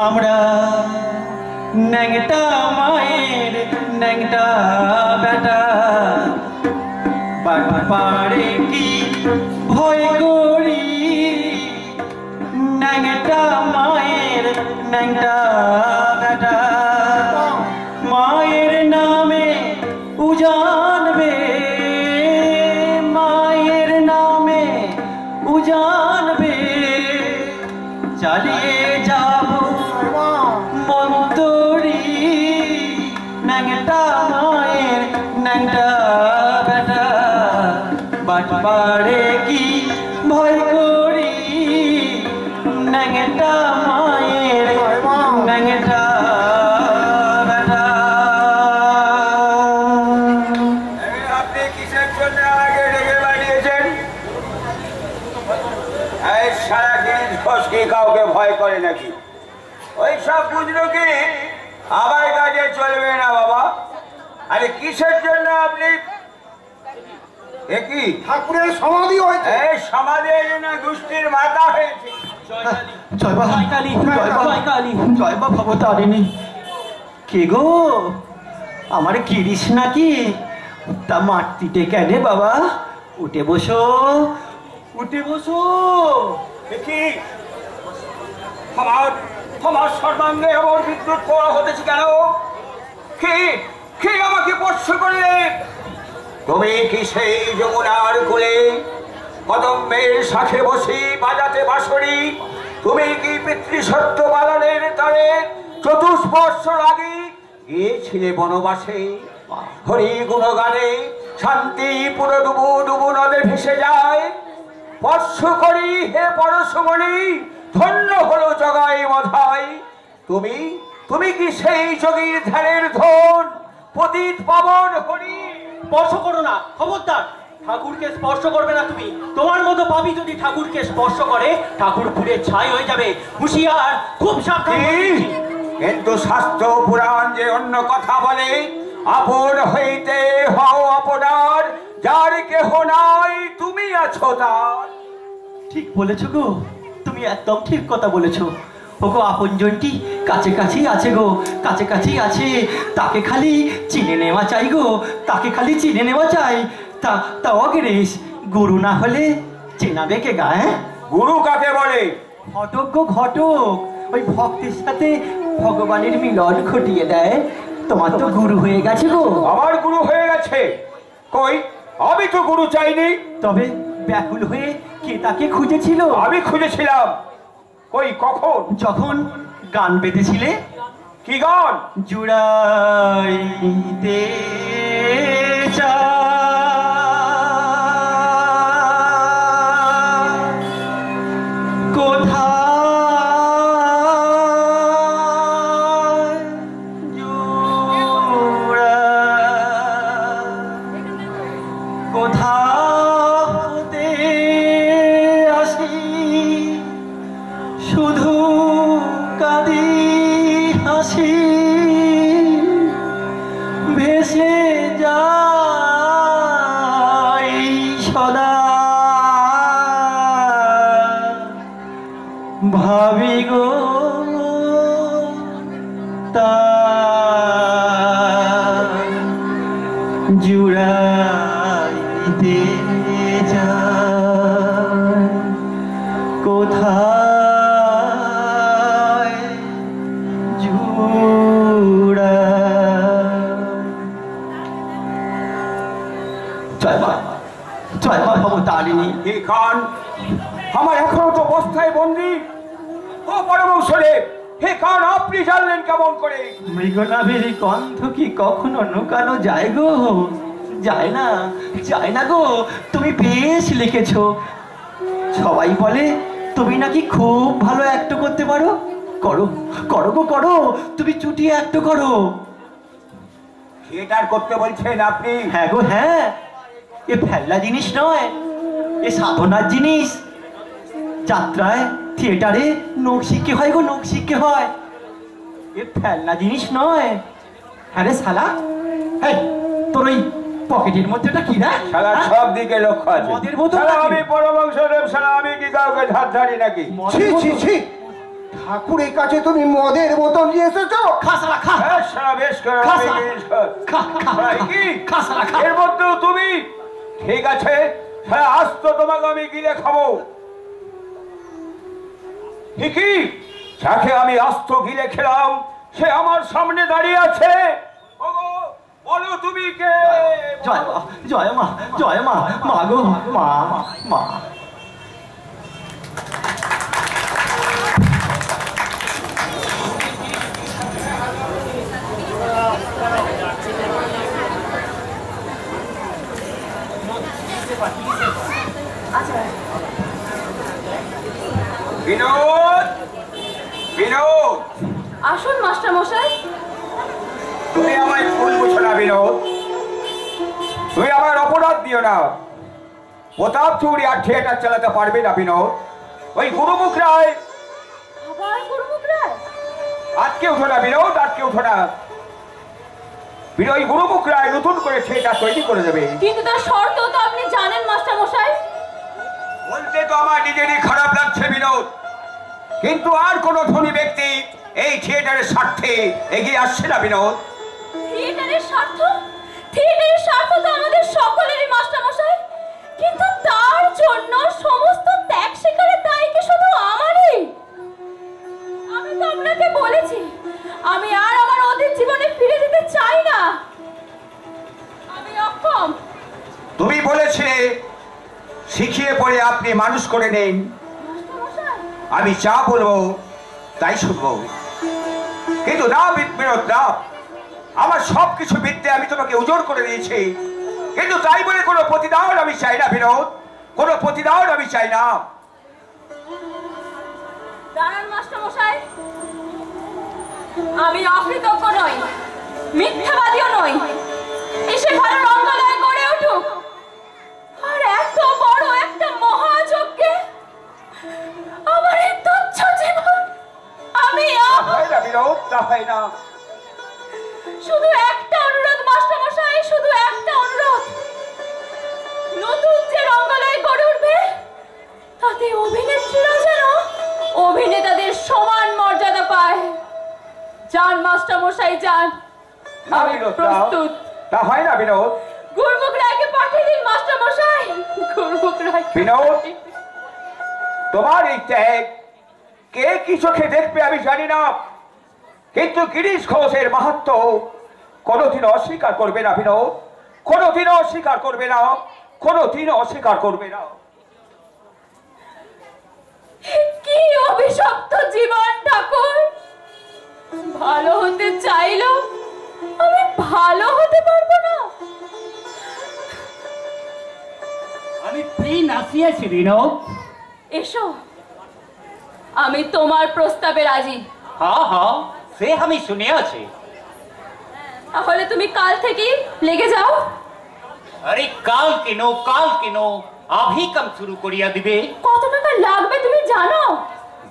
আমরা ন্যাংটা মায়ের ন্যাংটা বেটা, পারে কি ভয় করি, ন্যাংটা মায়ের ন্যাংটা বেটা, মায়ের নামে উজানবে, মায়ের নামে উজানবে, চালিয়ে যাব মন্তরি, ন্যাংটা মায়ের ন্যাংটা বেটা, বাটপাড়ে কি ভয় করি, ন্যাংটা মায়ের ন্যাংটা বেটা। আপনি কিসের জন্য আমাকে ডেকে বানিয়েছেন? এই সারা দিন খসকি কাউকে ভয় করে নাকি? ওই সব বুঝলো কি আমার কাজে চলবে না বাবা। আরে কিসের জন্য আপনি? একই ঠাকুরের সমাধি হয়েছে। এই সমাজের জন্য দুষ্টির মাথা হয়েছে। জয় বা ভবতারিণী। কে গো, আমার কিরিস নাকি? তা মাটিতে কেন বাবা? উঠে বসো, উঠে বসো। দেখি তোমার সর্বাঙ্গে এমন বিদ্যুৎ পড়া হতেছে কেন? কি আমাকে স্পর্শ করলে? তুমি কি সেই যমুনার কোলে কদম্বের শাখে বসে বাজাতে বাঁশরি? তুমি কি পিতৃসত্য পালনের তরে চতুষ্পর্শর আগে গিয়েছিলে বনবাসে? হরি গুণগানে শান্তি পুরো ডুবু ডুবু নদে ভেসে যায়। স্পর্শ করি হে পরশমণি, ধন্য হলো জগাই মধাই। তুমি কি সেই যোগীর ধ্যানের ধন পতিত পাবন হরি? স্পর্শ করো না, খবরদার। ঠাকুরকে স্পর্শ করবে না তুমি। তোমার মতো পাপী যদি ঠাকুরকে স্পর্শ করে, ঠাকুর পুড়ে ছাই হয়ে যাবে। হুঁশিয়ার, খুব সাবধান। কিন্তু শাস্ত্র পুরাণ যে অন্য কথা বলে, আপন হইতে হও আপনার, যার কেহ নাই তুমি আছো তার। ঠিক বলেছো গো, তুমি একদম ঠিক কথা বলেছো। ওগো আপনজনটি কাছে কাছেই আছে গো, কাছে কাছেই আছে। তাকে খালি চিনে নেওয়া চাই গো, তাকে খালি চিনে নেওয়া চাই। তা অগিরেশ, গুরু না হলে চেনাবে কে গা? গুরু কাকে বলে? ঘটক গো, ঘটক। ওই ভক্তের সাথে ভগবানের মিলন ঘটিয়ে দেয়। তোমার তো গুরু হয়ে গেছে গো। আমার গুরু হয়ে গেছে? কই, আমি তো গুরু চাইনি। তবে ব্যাকুল হয়ে কে তাকে খুঁজেছিল? আমি খুঁজেছিলাম। কই, কখন? যখন গান বেঁধেছিলে। কি গান? জুড়াইতে শুধু কাঁদি হাসি ভেসে যায় সদা, ভাবি গো তা জুড়াইতে যায় কোথায় জুড়া। জয় মা ভবতারিণী। কি খান, আমার এখনো তো অবস্থায় বন্দী। ও পরমহংসদেব, হে খান, আপনি জানলেন কেমন করে? মৃগনাভের গন্ধ কি কখনো নুকানো যায় গো? যায় না, যায় না গো। তুমি বেশ লিখেছো। সবাই বলে তুমি নাকি খুব ভালো অ্যাক্ট করতে পারো। করো, করো গো, করো। তুমি চুটিয়ে অ্যাক্ট করো। থিয়েটার করতে বলছেন আপনি? হ্যাঁ গো, হ্যাঁ। এ ফেললা জিনিস নয়, এ সাধনার জিনিস। যাত্রায় থিয়েটারে নখ শিখতে হয় গো, নখ শিখতে হয়। এ ফেলনা জিনিস নয়। হ্যাঁ রে শালা, তোর ওই পকেটের মধ্যেটা কি রে? শালা সব দিকে লক্ষ্য আছে। মদের বোতল শালা নাকি? আমি পরমংশদেব, শালা আমি কি কাউকে ধার ধারি নাকি? ছি ছি ছি, ঠাকুরের কাছে তুমি মদের বোতল নিয়ে এসেছো? খা শালা খা। হ্যাঁ, শালা বেশ করে খা আমি শালা। জিনিস কর। খা খা শালা কি? খা শালা খা। এর মধ্যেও তুমি? ঠিক আছে, শালা আজ তো তোমাকে আমি গিলে খাবো। ঠিকই, যাকে আমি আস্ত গিলে খেলাম সে আমার সামনে দাঁড়িয়ে আছে। ওগো, বলো তুমি কে? জয় মা, জয় মা, জয় মা, মা গো, মা, মা। বিনোদ, বিনোদ, আসুন মাস্টার মশাই। তুমি আমায় ভুল বুঝো না বিনোদ, তুমি আমার অপরাধ দিও না। প্রতাপ চৌরি আর থিয়েটার চালাতে পারবে না বিনোদ। ওই গুরুমুখ রায়, আবার গুরুমুখ রায়? আজকে উঠো না বিনোদ, আজকে উঠো না। ওই গুরুমুখ রায় নতুন করে থিয়েটার তৈরি করে দেবে। কিন্তু তার শর্ত তো আপনি জানেন মাস্টার মশাই। বলতে তো আমার নিজেরই খারাপ লাগছে বিনোদ, কিন্তু আর কোন ধনী ব্যক্তি এই থিয়েটারের স্বার্থে এগিয়ে আসছে না বিনোদ। থিয়েটারের স্বার্থ? থিয়েটারের স্বার্থ তো আমাদের সকলেরই মাস্টার মশাই, কিন্তু তার জন্য সমস্ত ত্যাগ স্বীকারের দায় কি শুধু আমারই? আমি তো আপনাকে বলেছি আমি আর আমার অতীত জীবনে ফিরে যেতে চাই না, আমি অক্ষম। তুমি বলেছিলে শিখিয়ে পড়ে আপনি মানুষ করে নেন, আমি যা বলবো তাই শুনবো। কিন্তু না বিনোদ না, আমার সবকিছু বিদ্যে আমি তোমাকে উজাড় করে দিয়েছি, কিন্তু তাই বলে কোনো প্রতিদান আমি চাই না বিনোদ, কোনো প্রতিদান আমি চাই না। দাঁড়ান মাস্টার মশাই, আমি অকৃতজ্ঞ নই, মিথ্যাবাদীও নই। এসে ভালো রঙ্গলয় গড়ে উঠুক, আর এত বড় একটা মহাযজ্ঞে আমার এই তুচ্ছ জীবন আমি হয় না বিনোদ, তা হয় না। শুধু একটা অনুরোধ মাস্টার মশাই, শুধু একটা অনুরোধ। নতুন যে রঙ্গলয় গড়ে উঠবে তাতে অভিনেত্রীরা যেন অভিনেতাদের সমান মর্যাদা পায়। যান মাস্টার মশাই যান, না আমি বিনোদ, প্রস্তুত। তা হয় না বিনোদ। গুরমুখ রায়কে পাঠিয়ে দিন মাস্টার মশাই, গুরমুখ রায়। বিনোদ, তোমার এই ত্যাগ কে কি চোখে দেখবে আমি জানি না, কিন্তু গিরিশ ঘোষের মাহাত্ম্য কোনোদিন অস্বীকার করবে না বিনোদ, কোনোদিন অস্বীকার করবে না, কোনোদিন অস্বীকার করবে না। কি অভিশপ্ত জীবন ঠাকুর, ভালো হতে চাইলেও আমি ভালো হতে পারবো না। আমি প্রিন আসিয়াছি বিনোদ। এসো, আমি তোমার প্রস্তাবে রাজি। হ্যাঁ হ্যাঁ, সে আমি শুনিয়াছি। তাহলে তুমি কাল থেকেই লেগে যাও। আরে কাল কেন, আভি কাম শুরু করিয়া দিবে। কত টাকা লাগবে তুমি জানো?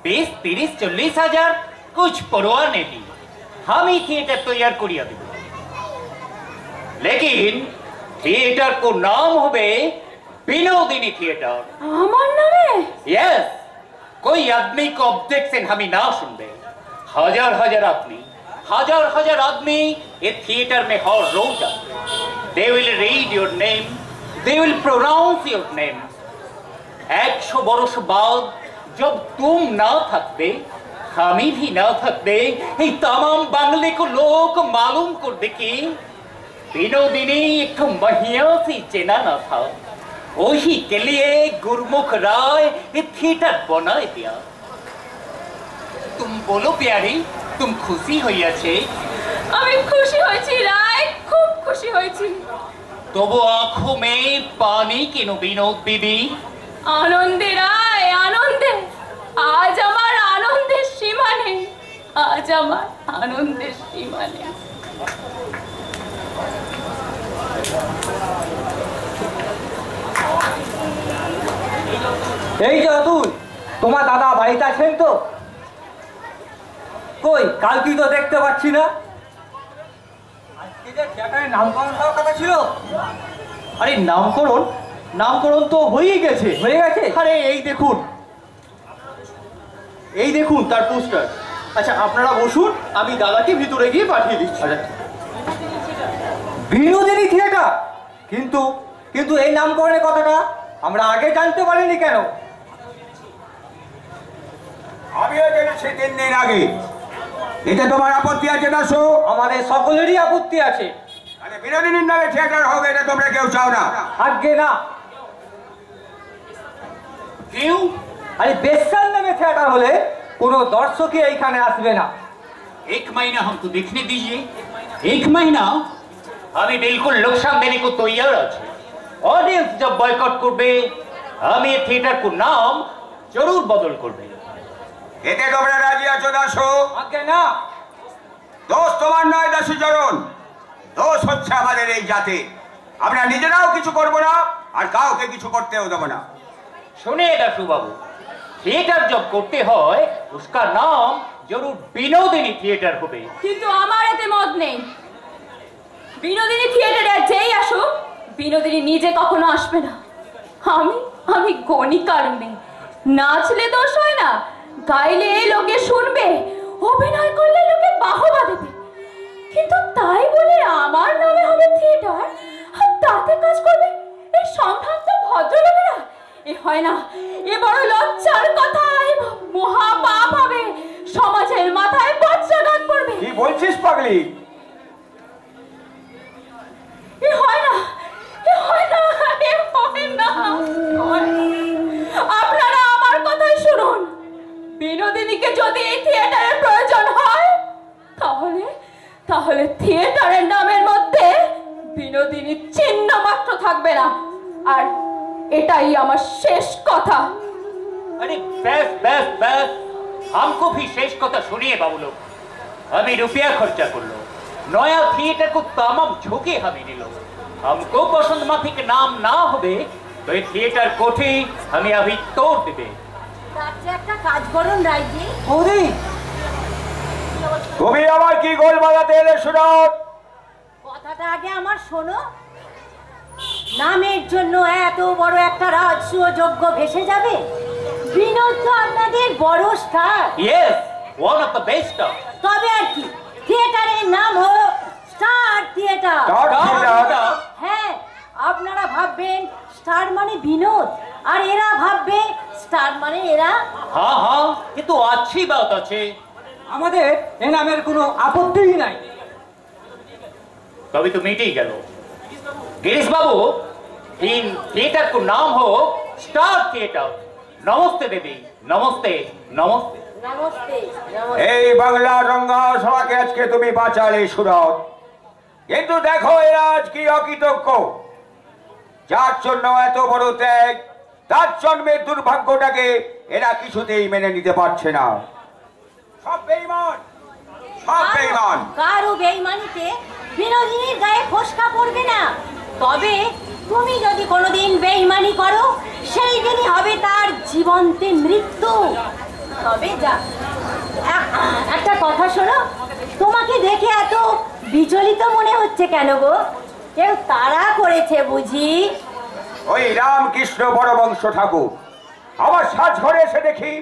20, 30, 40 हजार कुछ परवाह नहीं, हम ही थिएटर तैयार करिया देब। लेकिन थिएटर को नाम होबे विनोदिनी थिएटर। আমার नामे? यस, कोई आदमी को ऑब्जेक्शन हमें ना सुनबे। हजार हजार आदमी ये थिएटर में हर रोज आते। They will read your name, they will pronounce your name. 100 बरस बाद जब तुम ना थकबे, हमें भी ना थकबे, ये तमाम बांग्ले को लोग मालूम कर दे कि विनोदिनी एक महिया से चेना ना था। वही के लिए गुरमुख राय ये थिएटर बनाए दिया। तुम बोलो प्यारी, तुम खुशी হইয়াছে? আমি খুশি হয়েছি রায়, খুব খুশি হয়েছি। তবু आंखों में पानी কেন বিনোদ বিবি? আনন্দে রায়, আনন্দে। আজ আমার আনন্দের সীমা নেই, আজ আমার আনন্দের সীমা নেই। এই যে অতুল, তোমার দাদা বাড়িতে আছেন তো? কই কাল তুই তো দেখতে পাচ্ছি না। থিয়েটারের নামকরণ হওয়ার কথা ছিল। আরে নামকরণ তো হয়ে গেছে। আরে এই দেখুন তার পোস্টার। আচ্ছা আপনারা বসুন, আমি দাদাকে ভিতরে গিয়ে পাঠিয়ে দিচ্ছি। বিনোদিনী থিয়েটার, কিন্তু এই নামকরণের কথাটা আমরা আগে জানতে পারিনি কেন? আমিও জেনেছি 3 দিন আগে। এতে তোমার আপত্তি আছে না? আমাদের সকলেরই আপত্তি আছে। মানে বিনোদিনীর নামে থিয়েটার হবে, এটা তোমরা কেউ চাও না? আগে না। क्यों? আরে বেশ্যার নামে থিয়েটার হলে কোনো দর্শকই এইখানে আসবে না। 1 महीना हमको देखने दीजिए। 1 महीना हमें बिल्कुल नुकसान देने को तैयार আছে। ऑडियंस जब बॉयकॉट করবে আমি এই থিয়েটার को नाम जरूर बदल করবে। এতে তোমরা রাজি আছো দাসু? আগে না। দোষ তোমার নয় দাসু চরণ, দোষ হচ্ছে আমাদের এই জাতি। আমরা নিজেরাও কিছু করব না, আর কাউকে কিছু করতেও দেব না। सुनिए दासू बाबू, थिएटर जब करते হয় उसका नाम जरूर বিনোদিনী থিয়েটার হবে। কিন্তু আমার এতে মত নেই। বিনোদিনী থিয়েটারে যেই আসুক, বিনোদিনী নিজে কখনো আসবে না। আমি গণিকার মেয়ে, নাচলে দোষ হয় না, গাইলে লোকে শুনবে, অভিনয় করলে লোকে বাহবা দেবে। কিন্তু তাই বলে আমার নামে হবে থিয়েটার, আর তাতে কাজ করবে এই সম্ভ্রান্ত ভদ্রলোকেরা? এ হয় না, এ বড় লজ্জার কথা, এ মহা পাপ হবে, সমাজের মাথায় বজ্রাঘাত পড়বে। কি বলছিস পাগলি? এ হয় না, এ হয় না, এ হয় না। আপনারা আমার কথাই শুনুন। বিনোদিনীকে যদি এই থিয়েটারের প্রয়োজন হয়, তাহলে থিয়েটারের নামের মধ্যে বিনোদিনীর চিহ্ন মাত্র থাকবে না। আর এটাই আমার শেষ কথা। अरे बस हमको भी शेष কথা শুনিয়ে বাবু লোক। আমি रुपया खर्चा করলো, নয়া থিয়েটার को तमाम झोंके हमें নিল। हमको पसंद माफिक नाम ना হবে তো এই থিয়েটার কোঠি আমি अभी तोड़ देবে। তাতে একটা কাজ করুন রাইজি। ওরে তুমি আবার কি গোল বাজাতে এলে সুরত? কথাটা আগে আমার শোনো। নামের জন্য এত বড় একটা রাজস্ব যজ্ঞ ভেসে যাবে? বিনোদ তো আপনাদের বড় star. Yes, one of the best star. তবে আর কি, থিয়েটারের নাম হলো স্টার থিয়েটার। হ্যাঁ, আপনারা ভাববেন স্টার মানে বিনোদ, আর এরা ভাববে স্টার মানে এরা। हाँ ये तो अच्छी बात আছে। আমাদের এ নামের কোনো আপত্তিই নাই। कभी तो मीट ही गया गिरीश बाबू, इन थिएटर को नाम हो स्टार थिएटर। नमस्ते देवी, नमस्ते नमस्ते নমস্তে। এই বাংলা রঙ্গা সভাকে আজকে তুমি বাঁচালে সুরত, কিন্তু দেখো এরা আজ কি অকৃতজ্ঞ। যার জন্য এত বড় ত্যাগ, তার জন্মের দুর্ভাগ্যটাকে এরা কিছুতেই মেনে নিতে পারছে না। সব বেঈমান, সব বেঈমান। কারো বেঈমানিতে বিনোদিনীর গায়ে ফোসকা পড়বে না। তবে তুমি যদি কোনোদিন বেঈমানি করো, সেই দিনই হবে তার জীবন্তে মৃত্যু। তবে যা একটা কথা শোনো, তোমাকে দেখে এত বিচলিত মনে হচ্ছে কেন গো? কেউ তাড়া করেছে বুঝি? ওই রামকৃষ্ণ বড়বংশ ঠাকুর আমার সাজঘরে এসে দেখি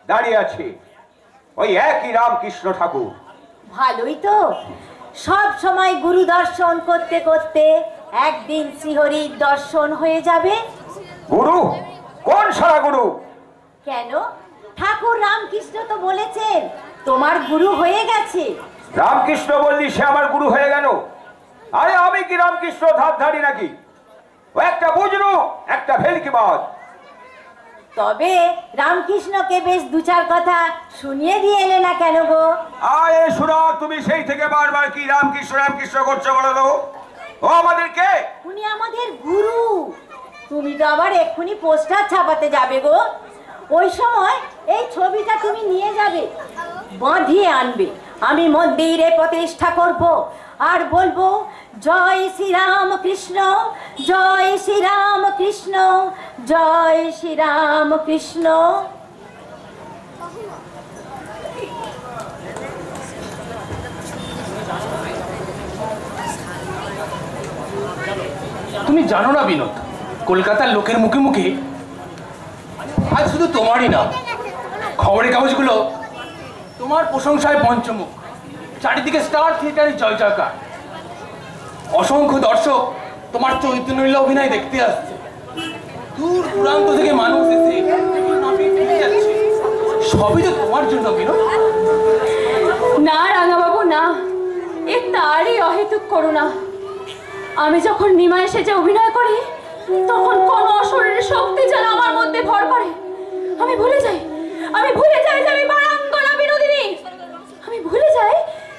দাঁড়িয়ে আছে, ওই একই রামকৃষ্ণ ঠাকুর। ভালোই তো, সব সময় গুরু দর্শন করতে করতে একদিন শ্রীহরির দর্শন হয়ে যাবে। গুরু? কোন সারা গুরু? কেন, ঠাকুর রামকৃষ্ণ তো বলেছেন তোমার গুরু হয়ে গেছে। রামকৃষ্ণ বললি সে আমার গুরু হয়ে গেল? আরে আমি কি রামকৃষ্ণ ধারধারি নাকি? ও একটা বুঝলু, একটা ভেলকিবাজ। তবে রামকৃষ্ণকে বেশ দু চার কথা শুনিয়ে দিয়ে এলে না কেন গো? আরে শোনো, তুমি সেই থেকে বারবার কি রামকৃষ্ণ রামকৃষ্ণ করছো বলো তো? ও আমাদের কে? উনি আমাদের গুরু। তুমি তো আবার এক্ষুনি পোস্টার ছাপাতে যাবে গো। ওই সময় এই ছবিটা তুমি নিয়ে যাবে, বাঁধিয়ে আনবে। আমি মন্দিরে প্রতিষ্ঠা করব আর বলবো, জয় শ্রীরাম কৃষ্ণ, জয় শ্রীরাম কৃষ্ণ, জয় শ্রীরাম কৃষ্ণ। তুমি জানো না বিনোদ, কলকাতার লোকের মুখে মুখে আজ শুধু তোমারই না, খবরের কাগজগুলো তোমার প্রশংসায় পঞ্চমুখ। চারিদিকে স্টার থিয়েটারের জয় জয়কার। অসংখ্য দর্শক তোমার চৈতন্যলীলা অভিনয় দেখতে আসছে। দূর দূরান্ত থেকে মানুষ এসে যাচ্ছে। সবই তো তোমার জন্য বিনোদ। না রাঙাবাবু না, এ তারই অহেতুক করুণা। আমি যখন নিমাইশে যে অভিনয় করি, তখন কোন অশরীরের শক্তি যেন আমার মধ্যে ভর করে। আমি ভুলে যাই যে আমি বারাঙ্গনা বিনোদিনী। আমি ভুলে যাই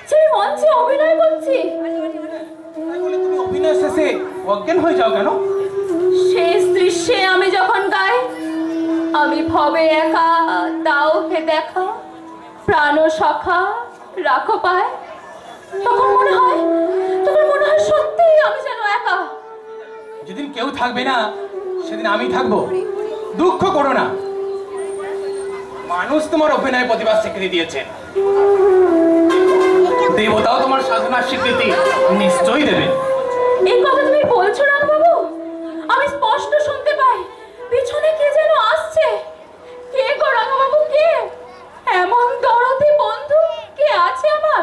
যে আমি মঞ্চে অভিনয় করছি। তুমি অভিনয় শেষে অজ্ঞান হয়ে যাও কেন? শেষ দৃশ্যে আমি যখন গাই, আমি ভবে একা দাও হে দেখা, প্রাণ সখা রাখো পায়, তখন মনে হয় সত্যি আমি যেন একা। যেদিন কেউ থাকবে না সেদিন আমি থাকবো, দুঃখ করো না। মানুষ তোমার অভিনয় প্রতিভা স্বীকৃতি দিয়েছেন, দেবতাও তোমার সাধনার স্বীকৃতি নিশ্চয়ই দেবে। এই কথা তুমি বলছো রামবাবু? আমি স্পষ্ট শুনতে পাই পিছনে কে যেন আসছে। কে গো রামবাবু, কে? এমন দরদি বন্ধু কে আছে আমার?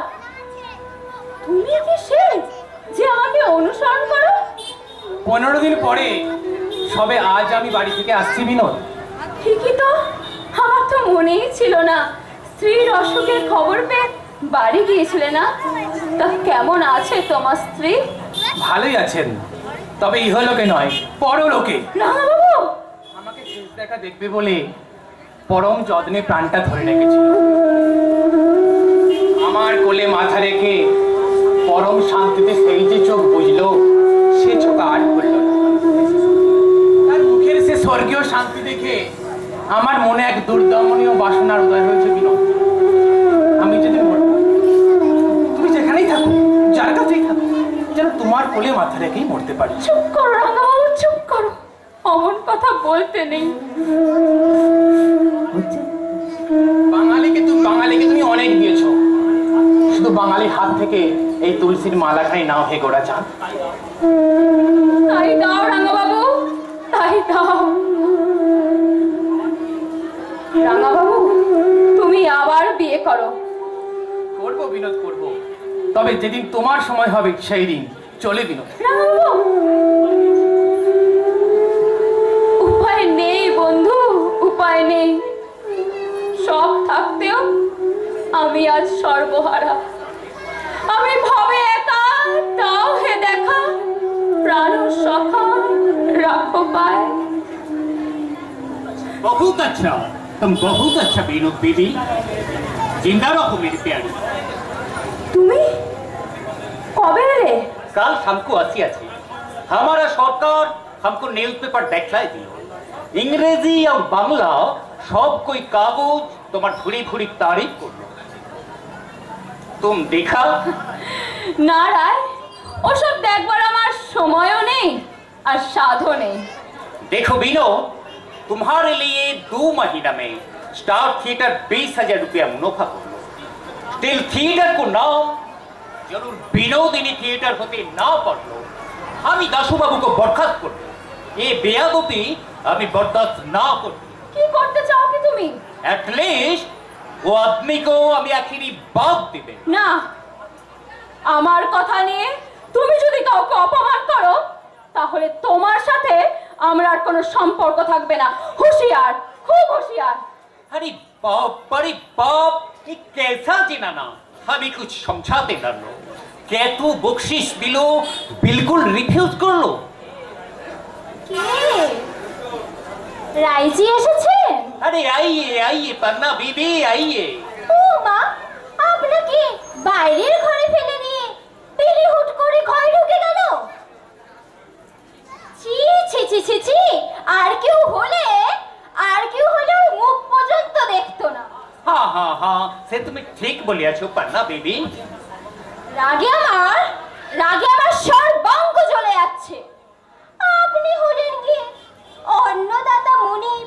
তুমি কি সে যে আমাকে অনুসরণ করো? 15 দিন পরে সবে আজ আমি বাড়ি থেকে আসছি বিনোদ। ঠিকই তো, আমার তো মনেই ছিল না। স্ত্রীর অসুখের খবর পেয়ে বাড়ি গিয়েছিলে না? তা কেমন আছে তোমার স্ত্রী? ভালোই আছেন, তবে ইহলোকে নয় পরলোকে। রামবাবু আমাকে শেষ দেখা দেখবে বলে পরম যত্নে প্রাণটা ধরে রেখেছিল। আমার কোলে মাথা রেখে পরম শান্তিতে সেই যে চোখ বুঝলো, সে চোখ আর খুলল না। তার মুখের সে স্বর্গীয় শান্তি দেখে আমার মনে এক দুর্দমনীয় বাসনার উদয় হয়েছে বিনোদ। আমি যদি তুমি যেখানেই থাকো, যার কাছেই থাকো, যেন তোমার কোলে মাথা রেখেই মরতে পারি। চুপ করো রাঙাবাবু, চুপ করো, অমন কথা বলতে নেই। বাঙালিকে তুমি অনেক দিয়েছো, শুধু বাঙালির হাত থেকে এই তুলসীর মালাখানি নাও হে গোড়া চাঁদ। তাই দাও রাঙাবাবু, তাই দাও। রাঙাবাবু তুমি আবার বিয়ে করো। করবো বিনোদ, করবো, তবে যেদিন তোমার সময় হবে সেই দিন। চলে বিনোদ। রাঙাবাবু উপায় নেই বন্ধু, উপায় নেই। সব থাকতেও আমি আজ সর্বহারা। আমি ভবে একা দাও হে দেখা, প্রাণ সখা রাখো পায়। बहुत अच्छा, तुम बहुत अच्छा बीनू बीबी। जिंदा रहो मेरी प्यारी। তুমি কবে এলে? कल हमको अच्छी अच्छी हमारा सरकार हमको न्यूज़पेपर देखलाई दियो। इंग्रेजी और बांग्ला सब कोई कागज तुम्हार घुरी घुरी तारीफ करलो। तुम देखा? না রায়, ওসব দেখবার আমার সময়ও নেই আর সাধও নেই। देखो बीनो, तुम्हारे लिए 2 महीना में स्टार थिएटर 20,000 रुपया मुनाफा कर लो। स्टिल थिएटर को नाम जरूर বিনোদিনী थिएटर होते ना पड़लो। আমি দাশু বাবুকে বরখাস্ত করব। এই বেয়াদবি আমি বরদাস্ত না করব। কি করতে চাও কি তুমি? एटलीस्ट वो आदमी को আমি আখেরি বাদ দিবে না, আমার কথা নিয়ে তুমি যদি কাউকে অপমান করো, তাহলে তোমার সাথে আমার আর কোনো সম্পর্ক থাকবে না। হুঁশিয়ার, খুব হুঁশিয়ার। अरे बाप, ये कैसा जिनाना? हमें कुछ समझाते ना लो। क्या तू बख्शिश दिलो बिल्कुल रिफ्यूज कर लो? রাইজি এসেছেন? अरे आइए पन्ना बीबी आइए। ও মা, আপনাকে বাইরের ঘরে ফেলে দিয়ে পেলি হুট করে ঘরে ঢুকে গেল? ছি ছি ছি ছি ছি, আর কেউ হলেও মুখ পর্যন্ত দেখতো না। हाँ से तुम्हें ठीक बोलिया छो पन्ना बीबी। রাগে আমার সর্বাঙ্গ জ্বলে যাচ্ছে। আপনি হলেন কি অন্নদাতা মুনির?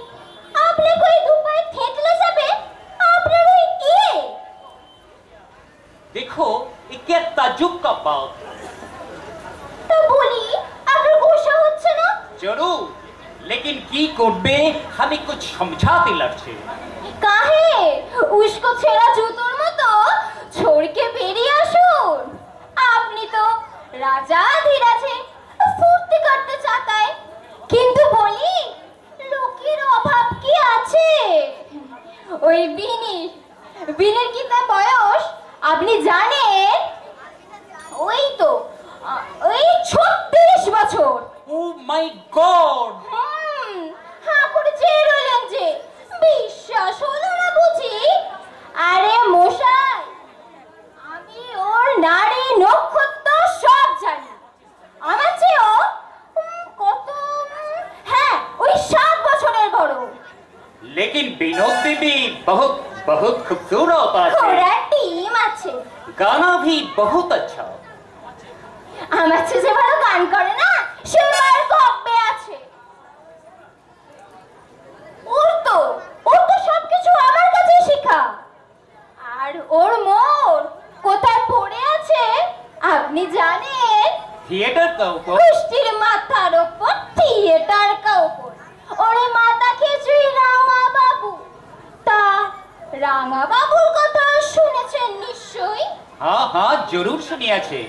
আপনাকে ওই দুপায়ে থেতলে যাবে আপনার ওই কে? देखो ये क्या ताजुब का बात। তো বলি আপনার গোসা হচ্ছে जरूर, लेकिन की করবে हमें कुछ समझाते लड़ছে। কাহে উস্কো ছেঁড়া জুতোর মতো ছড়কে বেরিয়ে আসুন। আপনি তো রাজা ধীরাজে ফুর্তি করতে চাতায়, কিন্তু বলি লোকের অভাব কি আছে? ওই বিনির কি তার বয়স আপনি জানেন? ওই তো ওই 36 বছর। ও মাই গড! হ্যাঁ করে চেয়ে রইলেন যে, বিশ্বাস হলো না বুঝি? আরে মশাই, আমি ওর নারী নক্ষত্র সব জানি। আমার চেয়েও কত, হ্যাঁ ওই 7 বছরের বড়। लेकिन विनोद बीबी बहुत बहुत खूबसूरत আছে, ওরা টিম আছে, गाना भी बहुत अच्छा। আমার চেয়ে যে ভালো গান করে না সে মার কপে আছে। ওর তো সবকিছু আমার কাছে শেখা। আর ওর মোর কোথায় পড়ে আছে আপনি জানেন? थिएटर का ऊपर কুষ্টির মাথার উপর থিয়েটার কা উপর। ওরে মাথা খিচুড়ি রাঙা বাবু। তা রাঙা বাবুর কথা শুনেছেন নিশ্চয়ই? हाँ हाँ जरूर শুনিয়াছে।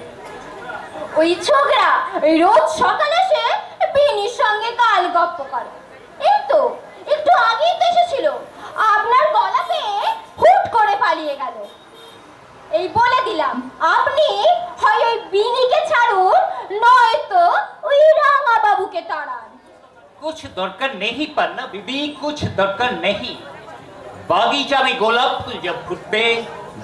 ওই ছোকরা রোজ সকালে এসে বিনির সঙ্গে কাল গপ্প করে। এই তো একটু আগেই তো এসেছিল, আপনার গলা পেয়ে হুট করে পালিয়ে গেল। এই বলে দিলাম, আপনি হয় ওই বিনিকে ছাড়ুন, নয়তো ওই রাঙা বাবুকে তাড়ান। कुछ दरकार नहीं पन्ना बीबी, कुछ दरकार नहीं। बागीचा में गोलाप फूल जब फूटते,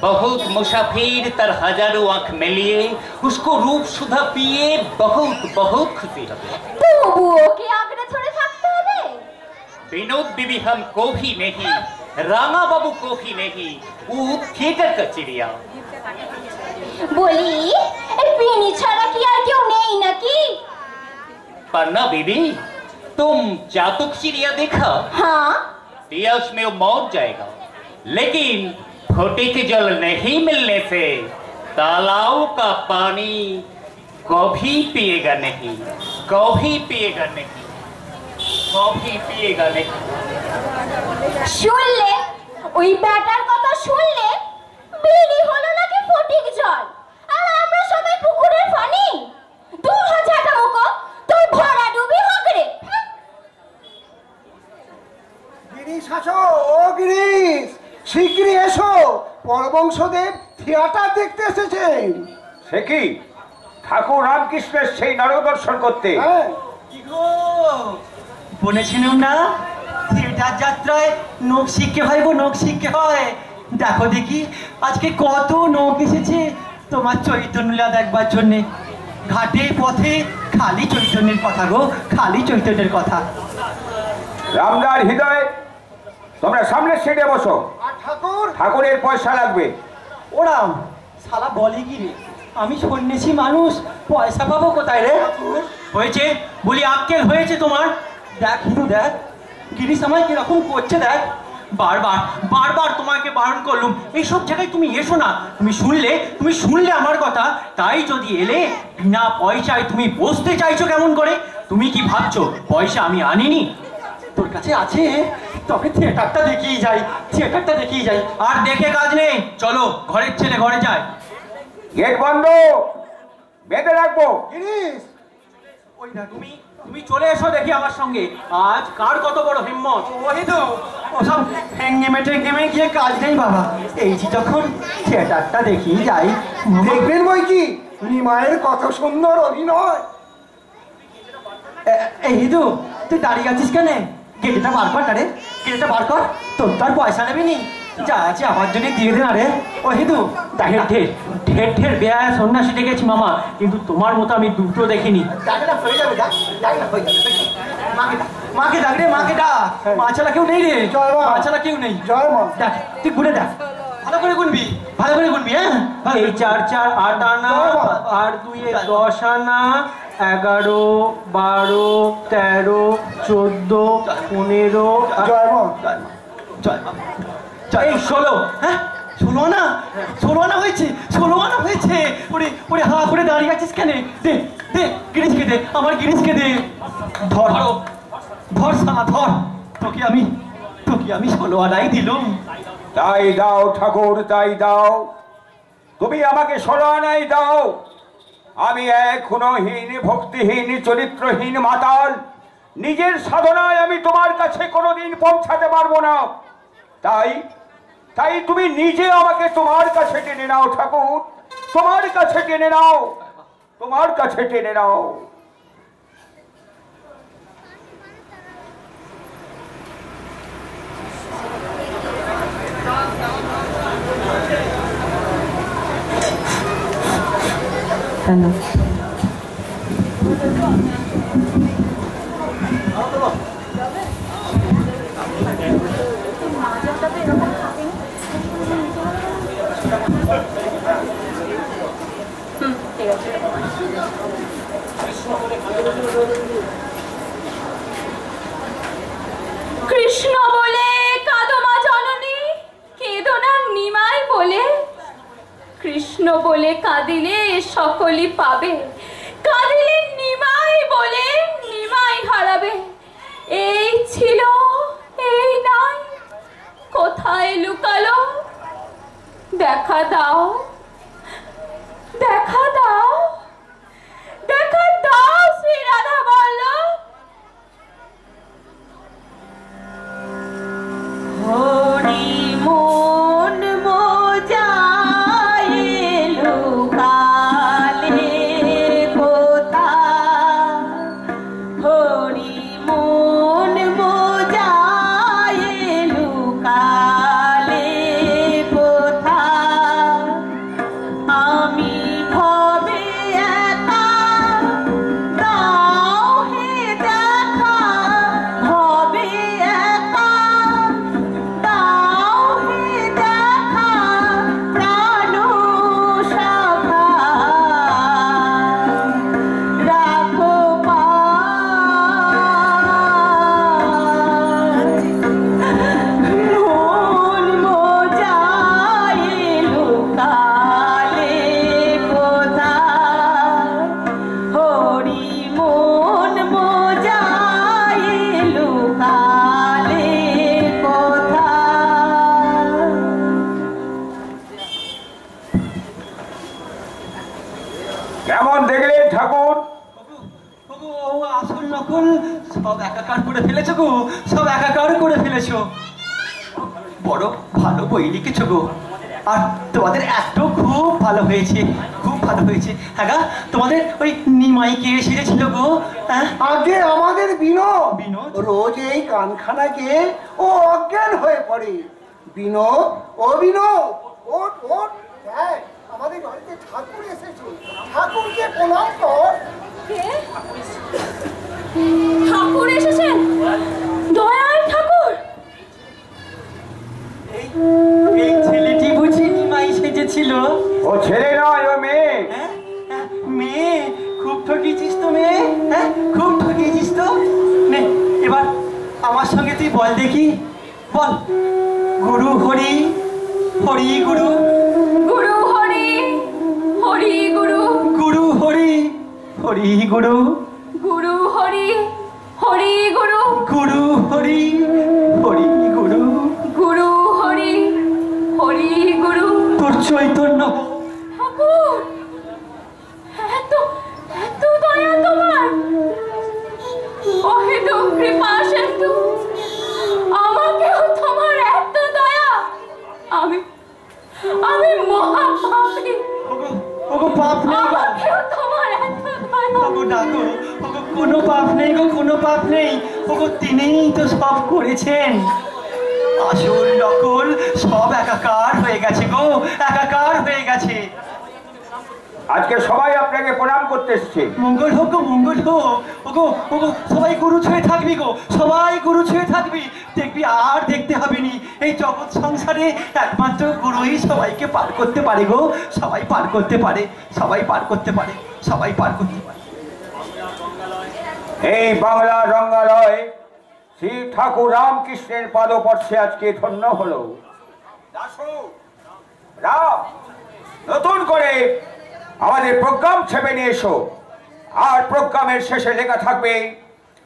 बहुत मुसाफिर तर हजारों आंख मिलिए उसको रूप सुधा पिए बहुत बहुत खुशी হবে। তবুও কি আঁকড়ে ধরে থাকতে হবে? विनोद बीबी हमको भी नहीं, राणा बाबू को भी नहीं, वो थिएटर का चिड़िया। বলি এই বিনি ছাড়া কি আর কেউ নেই নাকি? पन्ना बीबी तुम चातुक चिड़िया देखा? हाँ दिया उसमें वो मौत जाएगा, लेकिन खोटे के जल नहीं मिलने से तालाब का पानी कभी पिएगा नहीं, कभी पिएगा नहीं, कभी पिएगा नहीं। শুনলে ওই ব্যাটার কথা শুনলে বিনি হলো নাকি ফটিক জল, আর আমরা সবাই পুকুরের পানি। 2000 টাকা তোর ভরা ডুবি হোক রে। গিরিশ আসো, ও গিরিশ শিগগিরই এসো, পরবংশদেব থিয়েটার দেখতে এসেছেন। সে কি ঠাকুর রামকৃষ্ণের সেই নাটক দর্শন করতে? হ্যাঁ কি গো বলেছিলাম না থিয়েটার যাত্রায় নখ শিখতে হয় গো, নখ শিখতে হয়। দেখো দেখি আজকে কত নখ এসেছে তোমার চৈতন্যলীলা দেখবার জন্যে। ঘাটে পথে খালি চৈতন্যের কথা গো, খালি চৈতন্যের কথা। রামদার হৃদয়, তোমরা সামনের সিটে বসো। আর ঠাকুর ঠাকুরের পয়সা লাগবে। ওরাম শালা বলে কি রে, আমি সন্ন্যাসী মানুষ, পয়সা পাবো কোথায় রে? হয়েছে বলি আক্কেল হয়েছে তোমার? দেখ হিন্দু দেখ গিরিশ আমায় কিরকম করছে দেখ। বারবার বারবার তোমাকে বারণ করলুম এইসব জায়গায় তুমি এসো না। তুমি শুনলে আমার কথা, তাই যদি এলে বিনা পয়সায় তুমি বসতে চাইছো কেমন করে? তুমি কি ভাবছো পয়সা আমি আনিনি? তোর কাছে আছে, তবে থিয়েটারটা দেখিয়ে যাই, থিয়েটারটা দেখিয়ে যাই। আর দেখে কাজ নেই, চলো ঘরের ছেলে ঘরে যায়। গেট বন্ধ, বেঁধে রাখবো। গিরিশ ওই না তুমি চলে এসো দেখি আমার সঙ্গে। আজ কার কত বড় হিম্মত! ওই তো ওসব ভেঙে মেটে গেমে গিয়ে কাজ নেই বাবা, এই যে যখন থিয়েটারটা দেখি যাই। দেখবেন বই কি নিমায়ের কত সুন্দর অভিনয়। এই হিদু তুই দাঁড়িয়ে আছিস কেন? গেটটা বার কর, আরে গেটটা বার কর, তোর তো আর পয়সা নেবি নি, যা আছে আমার জন্য দিয়ে দিন। আরে ও হিদু ঢের ঢের ঢের ঢের বেয়া সন্ন্যাসী দেখেছি মামা, কিন্তু তোমার মতো আমি দুটো দেখিনি। হয়ে যাবে, হয়ে যাবে। মাকে ডাক রে, মাকে ডাক। মা ছাড়া কেউ নেই রে, জয় মা। মা ছাড়া কেউ নেই। জয় মা। দেখ তুই ঘুরে দেখ, ভালো করে গুনবি, ভালো করে গুনবি। হ্যাঁ এই 4 4 8 আনা, আর 2 10 আনা, 11 12 13 14 15। জয় মা। জয় মা। এই 16, হ্যাঁ 16 আনা, 16 আনা হয়েছে, 16 আনা হয়েছে। ওরে ওরে হা করে দাঁড়িয়ে আছিস কেন? দে দে গিরিশকে দে, আমার গিরিশকে দে। ধর ধর সালা ধর, তোকে আমি 16 আনাই দিলুম। তাই দাও ঠাকুর, তাই দাও, তুমি আমাকে 16 আনাই দাও। আমি এক গুণহীন, ভক্তিহীন, চরিত্রহীন মাতাল, নিজের সাধনায় আমি তোমার কাছে কোনোদিন পৌঁছাতে পারবো না। তাই তুমি নিজে আমাকে তোমার কাছে টেনে নাও ঠাকুর, তোমার কাছে টেনে নাও, তোমার কাছে টেনে নাও। কৃষ্ণ বলে কাঁদো মা জননী, কেঁদো না নিমাই বলে। কৃষ্ণ বলে কাঁদিলে সকলই পাবে, কাঁদিলে নিমাই বলে নিমাই হারাবে। এই ছিল এই নাই, কোথায় লুকালো? দেখা দাও, দেখা দাও, দেখা দাও শ্রী রাধা বল্লভ। হরি মন মোজায় লুকালে কোথা, হরি মন মোজায় লুকালে কোথা। আমি হবে একা, দাও হে দেখা, হবে একা, দাও হে দেখা, প্রাণ সখা, রাখো মন মোজায় লুকালে কোথা, হরি মন মোজায় লুকালে কোথা। কেমন দেখলেন ঠাকুর? ওগো, ও আসল নকল সব একাকার করে ফেলেছো গো, সব একাকার করে ফেলেছো। বড় ভালো বই লিখেছো গো, আর তোমাদের একটাও খুব ভালো হয়েছে, খুব ভালো হয়েছে। হ্যাঁ গা, তোমাদের ওই নিমাই কে এসেছিল গো? হ্যাঁ, আগে আমাদের বিনোদ বিনোদ? রোজ এই কানখানা গিয়ে ও অজ্ঞান হয়ে পড়ে। বিনোদ, ও বিনোদ, ওঠ ওঠ, দেখ আমাদের বাড়িতে ঠাকুর এসেছে, ঠাকুরকে প্রণাম কর। কে? ঠাকুর এসেছেন, দয়াল ঠাকুর। এই ছেলেটি বুঝি নিমাই সেজেছিল? ও ছেলে নয়, ও মেয়ে। হ্যাঁ, মেয়ে? খুব ঠকিয়েছিস তো মেয়ে, হ্যাঁ খুব ঠকিয়েছিস তো। নে এবার আমার সঙ্গে তুই বল দেখি, বল গুরু হরি, হরি গুরু, গুরু হরি, হরি গুরু, গুরু হরি, হরি গুরু, গুরু হরি, হরি গুরু, গুরু হরি, হরি গুরু, গুরু হরি, হরি গুরু। তোর চৈতন্য। ঠাকুর, এত এত দয়া তোমার, অহেতু কৃপা সিন্ধু, আমাকেও তোমার এত দয়া। আমি মহাপাপী, ওগো, ওগো পাপ নেই গো, আমাকেও তোমার এত দয়া। ওগো ডাকো, ওগো কোনো পাপ নেই গো, কোনো পাপ নেই। ওগো তিনিই তো সব করেছেন, আসল নকল সব একাকার হয়ে গেছে গো, একাকার হয়ে গেছে। আজকে সবাই আপনাকে প্রণাম করতে এসছে। মঙ্গল হোক গো, মঙ্গল হোক। ওগো, ওগো সবাই গুরু ছুঁয়ে থাকবি গো, সবাই গুরু ছুঁয়ে থাকবি, দেখবি আর দেখতে হবে নি। এই জগৎ সংসারে একমাত্র গুরুই সবাইকে পার করতে পারে গো, সবাই পার করতে পারে, সবাই পার করতে পারে, সবাই পার করতে পারে। এই বাংলা রঙ্গালয় শ্রী ঠাকুর রামকৃষ্ণের পাদপর্শে আজকে ধন্য হলো। দাসু, রাম, নতুন করে আমাদের প্রোগ্রাম ছেপে নিয়ে এসো। আর প্রোগ্রামের শেষে লেখা থাকবে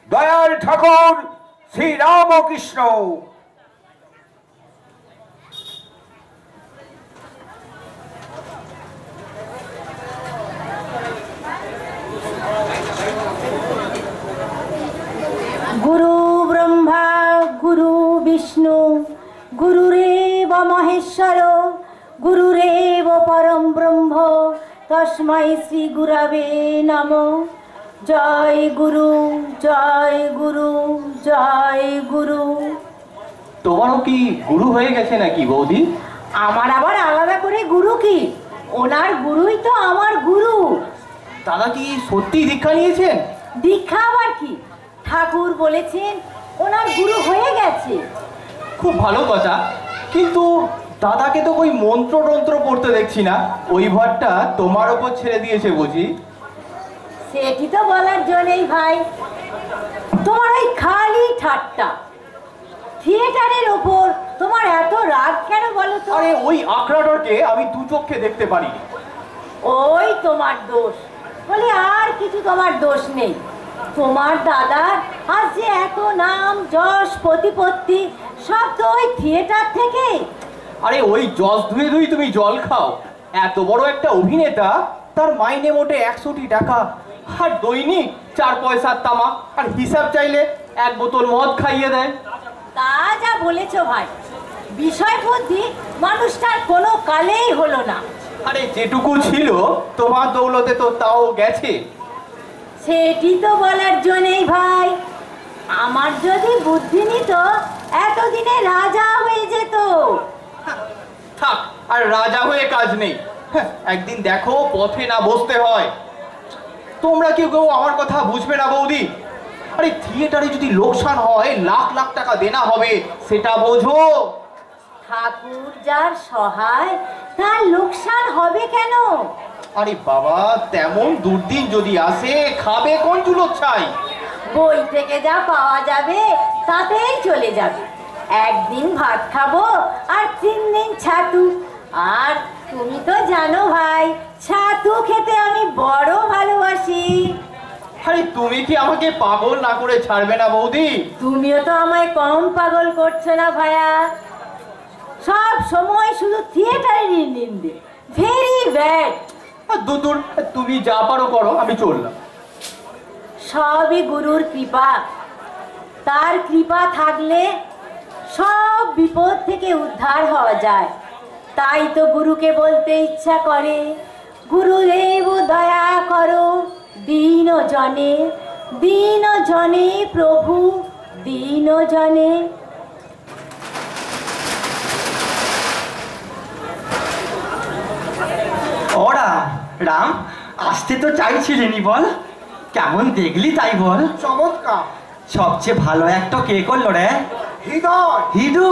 দয়াল ঠাকুর শ্রী রামকৃষ্ণ। গুরু ব্রহ্মা গুরু বিষ্ণু গুরুরেব মহেশ্বর গুরুরেব পরম ব্রহ্ম তস্मै শ্রী গুরবে নমঃ। জয় গুরু জয় গুরু জয় গুরু। তোমারও কি গুরু হয়ে গেছে নাকি বৌদি? আমার আবার আলাদা করে গুরু কি? ওনার গুরুই তো আমার গুরু। দাদা কি সত্যি দীক্ষা নিয়েছেন? দীক্ষা আবার কি, ঠাকুর বলেছেন ওনার গুরু হয়ে গেছে। খুব ভালো কথা, কিন্তু দাদাকে তো ওই মন্ত্র টন্ত্র পড়তে দেখছি না, ওই ভারটা তোমার ওপর ছেড়ে দিয়েছে বুঝি? সেটি তো বলার জন্যই ভাই, তোমার ওই খালি ঠাট্টা। থিয়েটারের ওপর তোমার এত রাগ কেন বলো তো? আরে ওই আখড়াটাকে আমি দু চোখে দেখতে পারি। ওই তোমার দোষ বলে আর কিছু তোমার দোষ নেই। তোমার দাদার আজ যে এত নাম যশ প্রতিপত্তি সব তো ওই থিয়েটার থেকে। আরে ওই জল ধুয়ে ধুই তুমি জল খাও। এত বড় একটা অভিনেতা, তার মাইনে মোটে 100টি টাকা, আর দৈনিক 4 পয়সার তামাক, আর হিসাব চাইলে 1 বোতল মদ খাইয়ে দেয়। তা যা বলেছো ভাই, বিষয় বুদ্ধি মানুষটার কোনো কালেই হলো না। আরে যেটুকু ছিল তোমার দৌলতে তো তাও গেছে। সেটি তো বলার জন্যই ভাই, আমার যদি বুদ্ধি নিত এতদিনে রাজা হয়ে যেত। থাক, আর রাজা হয়ে কাজ নেই। একদিন দেখো পথে না বসতে হয়। তোমরা কেউ আমার কথা বুঝবে না বৌদি। আরে থিয়েটারে যদি লোকসান হয়, লাখ লাখ টাকা দেনা হবে, সেটা বোঝো। ঠাকুর যার সহায় তার লোকসান হবে কেন? আরে বাবা, তেমন দুর্দিন যদি আসে, খাবে কোন চুলোর ছাই? বই থেকে যা পাওয়া যাবে তাতেই চলে যাবে। একদিন ভাত খাবো আর 3 দিন ছাতু। আর তুমি তো জানো ভাই, ছাতু খেতে আমি বড় ভালোবাসি। আরে তুমি কি আমাকে পাগল না করে ছাড়বে না বৌদি? তুমিও তো আমায় কম পাগল করছো না ভাইয়া। সব সময় শুধু থিয়েটারেরই নিন্দে, ভেরি ব্যাড। দূর, তুমি যা পারো করো, আমি চললাম। সবই গুরুর কৃপা। তার কৃপা থাকলে সব বিপদ থেকে উদ্ধার হওয়া যায়। তাই তো গুরুকে বলতে ইচ্ছা করে, গুরুদেব দয়া করো দীন জনে, দীন জনে প্রভু দীন জনে। ওরা রাম, আসতে তো চাইছিলেনি বল? কেমন দেখলি তাই বল? চমৎকার। সবচেয়ে ভালো একটা কে করলো রে? হৃদয়। হিদু।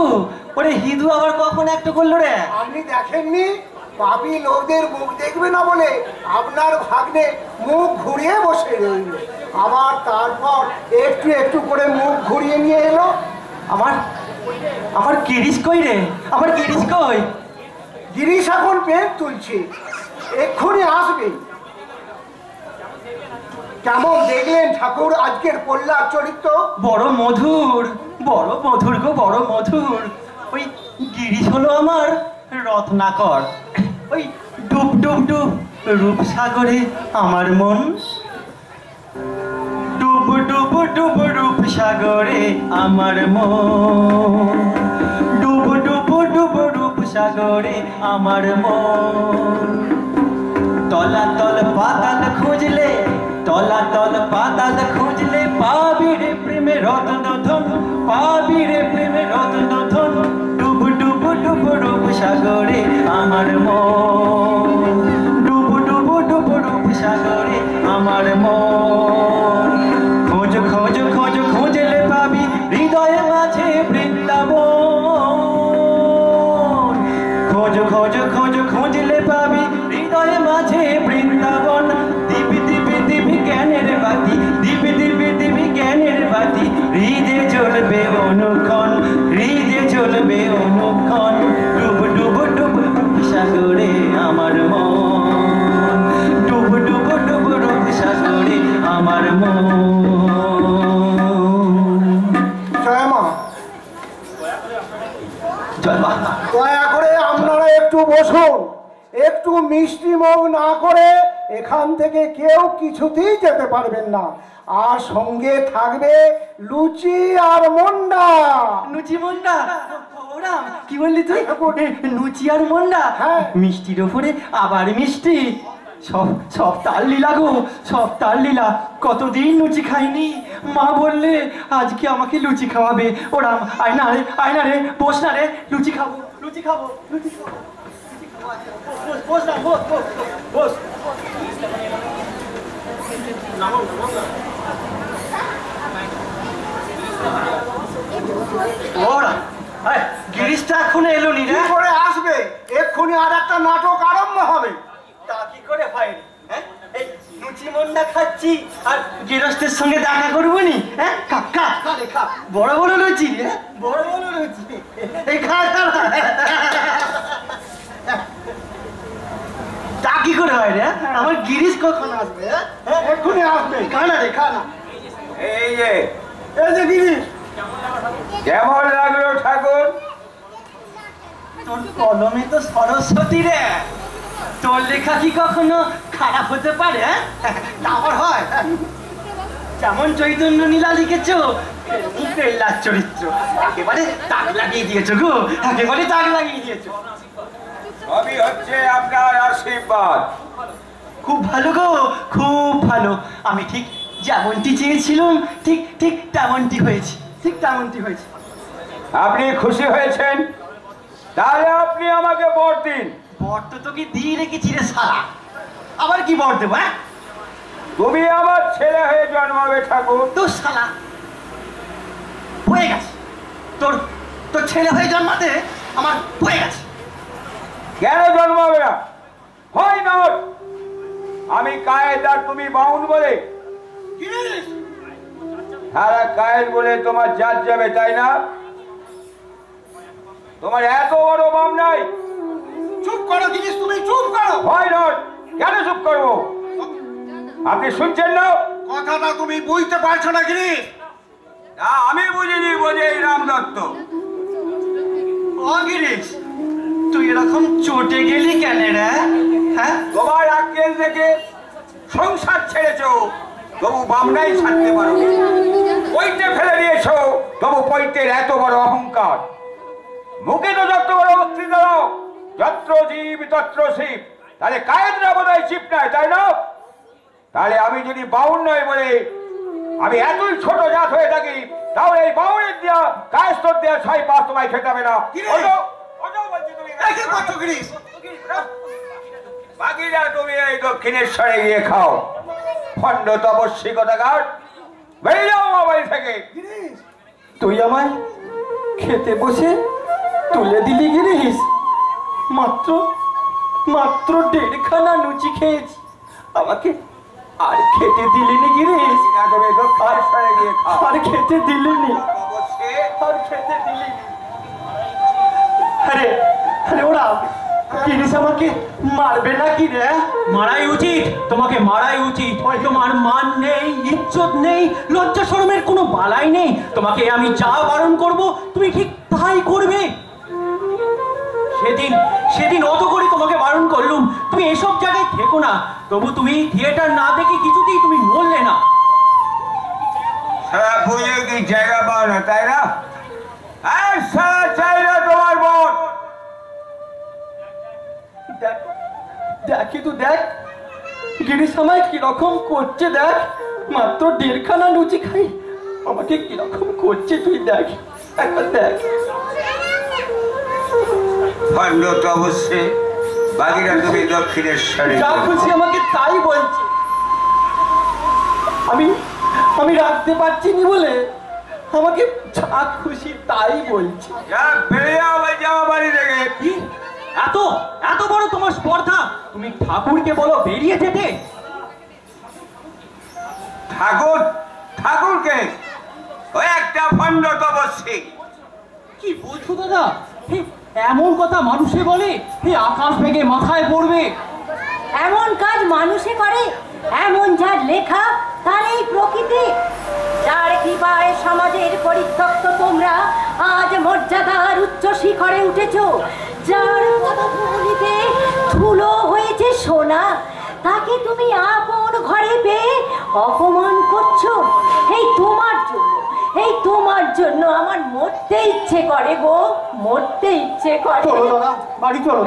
ওরে হিদু আবার কখন একটা করলো রে? আপনি দেখেননি? পাপী লোকদের মুখ দেখবে না বলে আপনার ভাগ্নে মুখ ঘুরিয়ে বসে রইল, আবার তারপর একটু একটু করে মুখ ঘুরিয়ে নিয়ে এলো। আমার গিরিশ কই রে? আমার গিরিশ কই? গিরিশ এখন পেট তুলছে, এক্ষুনি আসবে। কেমন দেখলেন ঠাকুর আজকের পল্লার চরিত্র? বড় মধুর, বড় মধুর গো, বড় মধুর। ওই গিরিশ হলো আমার রত্নাকর। ওই ডুব ডুব ডুব রূপসাগরে আমার মন, ডুব ডুব ডুব রূপসাগরে আমার মন, ডুব ডুব ডুব রূপসাগরে আমার মন। তলাতল পাতাল খুঁজলে, তলাতল পাতাল খুঁজলে পাবি রে প্রেমে রত্ন ধন, পাবি রে প্রেমে রত্ন ধন। ডুব ডুব ডুব রূপসাগরে আমার মন, ডুব ডুব ডুব রূপসাগরে আমার মন। খোঁজ খোঁজ খোঁজ খুঁজলে পাবি হৃদয়ের মাঝে বৃন্দাবন, খোঁজ খোঁজ খোঁজ খুঁজলে পাবি হৃদয়ের মাঝে বৃন্দাবন। দিবি দিবি দিবি জ্ঞানের বাতি, দিবি দিবি দিবি জ্ঞানের বাতি, হৃদে জ্বলবে অনুক্ষণ, হৃদে জ্বলবে অনুক্ষণ। ডুব ডুব ডুব সাগরে আমার মন, ডুব ডুব ডুব সাগরে শোন, একটু মিষ্টি মুখ না করে এখান থেকে কেউ কিছুতেই যেতে পারবেন না। আর সঙ্গে থাকবে লুচি আর মন্ডা। লুচি মন্ডা? ওরা কি বললি তুই? লুচি আর মন্ডা? হ্যাঁ। মিষ্টির ওপরে আবার মিষ্টি। সব সব তার লীলা গো, সব তার লীলা। কতদিন লুচি খাইনি। মা বললে আজকে আমাকে লুচি খাওয়াবে। ওরা আয়না রে, আয়না রে, বস না রে, লুচি খাবো, লুচি খাবো, লুচি খাবো। বস না, বস, বস, বস। ওরা গিরিশটা এখন এলো নি রে? করে আসবে এক্ষুনি, আর একটা নাটক আরম্ভ হবে। তা কি করে হয়? হ্যাঁ, এই লুচি মন্ডা খাচ্ছি আর গৃহস্থের সঙ্গে দেখা করবো নি? হ্যাঁ, খা খা খা রে, খা। বড় বড় লুচি, হ্যাঁ, বড় বড় লুচি। এই খা খা। তা কি করে হয় রে? আমার গিরিশ কখন আসবে? হ্যাঁ, এক্ষুনি আসবে। খা না রে, খা না। এই যে এই যে গিরিশ, কেমন লাগলো ঠাকুর? তোর কলমে তো সরস্বতী রে। তোর লেখা কি কখনো খারাপ হতে পারে? আবার হয়? যেমন চৈতন্য নীলা লিখেছো পেল্লার চরিত্র একেবারে তাক লাগিয়ে দিয়েছো গো, একেবারে তাক লাগিয়ে দিয়েছো। সবই হচ্ছে আপনার আশীর্বাদ। খুব ভালো গো, খুব ভালো। আমি ঠিক যেমনটি চেয়েছিলাম ঠিক ঠিক তেমনটি হয়েছে, ঠিক তেমনটি হয়েছে। আপনি খুশি হয়েছেন? তাহলে আপনি আমাকে বর দিন। বর তো তোকে দিয়ে রেখেছি রে সারা, আবার কি বর দেবো? হ্যাঁ, তুমি আমার ছেলে হয়ে জন্মাবে ঠাকুর। তোর শালা হয়ে গেছে, তোর তোর ছেলে হয়ে জন্মাতে আমার হয়ে গেছে। কেন জন্মাবে না? হয় না, আমি কায়েদ আর তুমি বাউন বলে, সারা কায়েদ বলে তোমার জাত যাবে, তাই না? তোমার এত বড় বাম নাই। চুপ করো গিরিশ, তুমি চুপ করো। হয় না, কেন চুপ করবো? আপনি শুনছেন না? কথাটা তুমি বুঝতে পারছো না গিরিশ? না, আমি বুঝিনি, বোঝে এই রাম দত্ত। ও গিরিশ, তুই এরকম চটে গেলি কেন রে? হ্যাঁ, তোমার আক্কেল থেকে সংসার ছেড়েছো, তবু বামনাই ছাড়তে পারো। পৈতে ফেলে দিয়েছো, তবু পৈতের এত বড় অহংকার। মুখে তো যত বড় উক্তি দাও, যত্র জীব তত্র শিব। তাহলে কায়েদরা বোধ হয় শিব নয়, তাই না? তাহলে আমি যদি বাউন নয় বলে আমি এতই ছোট জাত হয়ে থাকি, তাহলে এই বাউনের দেওয়া কায়স্তর দেওয়া 6-5 তোমায় খেটাবে না। বাকিরা তুমি এই দক্ষিণেশ্বরে গিয়ে খাও। খণ্ড তপস্বী কথাকার, বেরিয়ে যাও আমার বাড়ি থেকে। তুই আমায় খেতে বসে তুলে দিলি গিরিশ। মাত্র মাত্র 1.5খানা লুচি খেয়েছি, আমাকে আর খেতে দিলিনি গিরিশ। তুমি দক্ষিণেশ্বরে গিয়ে খাও। আর খেতে দিলিনি, আর খেতে দিলিনি। আরে আরে ওরা গিরিশ আমাকে মারবে নাকি রে? মারাই উচিত, তোমাকে মারাই উচিত। তোমার মান নেই, ইজ্জত নেই, লজ্জা শরমের কোনো বালাই নেই। তোমাকে আমি যা বারণ করব তুমি ঠিক তাই করবে। সেদিন সেদিন অত করে তোমাকে বারণ করলুম তুমি এসব জায়গায় থেকো না, তবু তুমি থিয়েটার না দেখে কিছুতেই তুমি বললে না। সারা পুজো কি জায়গা পাও না, তাই না? সারা চাই না তোমার বোন। দেখি তো দেখ গিরিশ আমায় কিরকম করছে, দেখ। মাত্র 1.5খানা লুচি খাই, আমাকে কিরকম করছে তুই দেখ, একবার দেখ। খণ্ড তো অবশ্যই, বাকিরা তুমি দক্ষিণেশ্বরে। যা খুশি আমাকে তাই বলছে। আমি আমি রাখতে পারছি নি বলে আমাকে যা খুশি তাই বলছে। যা বেরিয়ে যাও আমার বাড়ি থেকে। কি এত এত বড় তোমার স্পর্ধা? তুমি ঠাকুরকে বলো বেরিয়ে যেতে। ঠাকুর? ঠাকুরকে? ওই একটা খণ্ড তপস্বী। কি বলছো দাদা? এমন কথা মানুষে বলে, আকাশ ভেঙে মাথায় পড়বে। এমন কাজ মানুষে করে, এমন যার লেখা তার এই প্রকৃতি, যার কৃপায় সমাজের পরিত্যক্ত তোমরা আজ মর্যাদার উচ্চ শিখরে উঠেছ, যার পদধূলিতে ধুলো হয়েছে সোনা, তাকে তুমি আপন ঘরে পেয়ে অপমান করছো। এই তোমার জন্য, এই তোমার জন্য আমার মরতে ইচ্ছে করে গো, মরতে ইচ্ছে করে। বাড়ি চলো।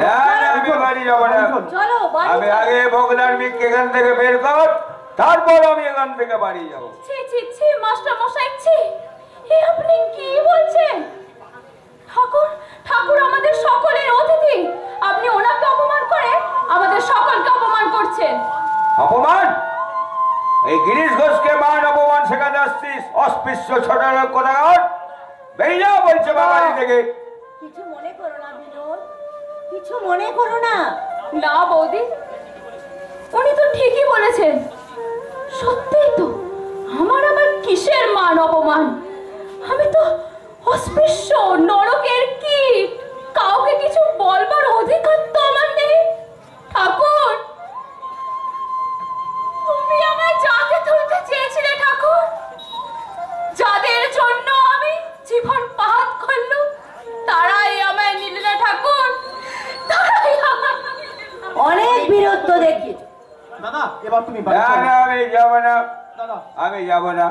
আমি বাড়ি যাবো না। চলো আমি আগে বগলার মিকে এখান থেকে বের কর, তারপর আমি এখান থেকে বাড়ি যাবো। ছি ছি ছি মাস্টার মশাই, ছি, এ আপনি কি বলছেন? ঠাকুর, ঠাকুর আমাদের সকলের অতিথি, আপনি ওনাকে অপমান করে আমাদের সকলকে অপমান করছেন। অপমান? এই গিরিশ ঘোষকে মান অপমান শেখাতে আসছিস? অস্পৃশ্য ছোট লোক কোথাকার, বেরিয়ে যাও বলছে বাড়ি থেকে। কিছু মনে করো না বিনোদ, কিছু মনে করো না। না বৌদি, উনি তো ঠিকই বলেছেন। সত্যিই তো, আমার আবার কিসের মান অপমান? আমি তো অস্পৃশ্য, নরকের কীট, কাউকে কিছু বলবার অধিকার তো আমার নেই। ঠাকুর, তুমি আমায় জাতে তুলতে চেয়েছিলে ঠাকুর, যাদের জন্য আমি জীবন পাহাড় করলুম, তারাই আমায় নিলে না ঠাকুর, তারাই আমায়। অনেক বীরত্ব দেখিয়েছ। দাদা এবার তুমি না না, আমি যাবো না, দাদা আমি যাবো না।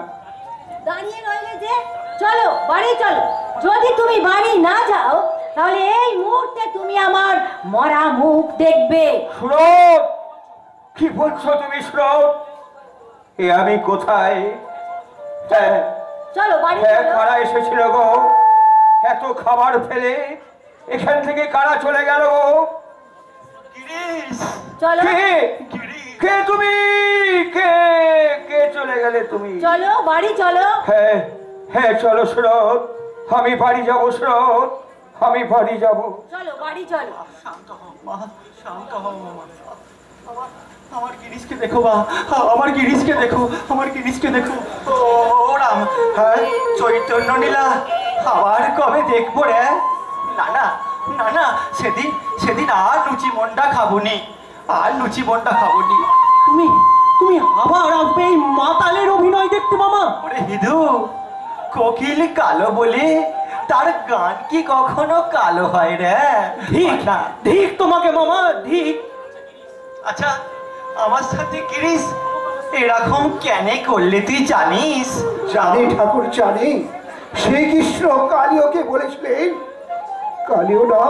দাঁড়িয়ে রইলে যে, চলো বাড়ি চলো। যদি তুমি বাড়ি না যাও তাহলে এই মুহূর্তে তুমি আমার মরা মুখ দেখবে। সুরত, কি বলছো তুমি সুরত? এ আমি কোথায়? হ্যাঁ চলো বাড়ি হ্যাঁ, চলো। কারা এসেছিল গো? এত খাবার ফেলে এখান থেকে কারা চলে গেল গো? চলো কে? কে তুমি? কে কে চলে গেলে তুমি? চলো বাড়ি চলো। হ্যাঁ হ্যাঁ, চলো সুরত, আমি বাড়ি যাবো সুরত, আমি বাড়ি যাবো। চলো বাড়ি চলো। শান্ত হও মা, শান্ত হও মা। আমার গিরিশকে দেখো মা, আমার গিরিশকে দেখো, আমার গিরিশকে দেখো। ও রাম, হ্যাঁ চৈতন্য নীলা, আবার কবে দেখবো রে? না না না না, সেদিন সেদিন আর লুচি মন্ডা খাবনি, আর লুচি মন্ডা খাবনি। তুমি তুমি আবার আসবে এই মাতালের অভিনয় দেখতে মামা? ওরে হিদু, কোকিল কালো বলে তার গান কি কখনো কালো হয় রে? ঠিক না, ঠিক তোমাকে মামা, ঠিক। আচ্ছা, আমার সাথে গিরিশ এরকম কেন করলে তুই জানিস? জানি ঠাকুর জানি। শ্রীকৃষ্ণ কালীয়কে বলেছিলেন, কালীয় না,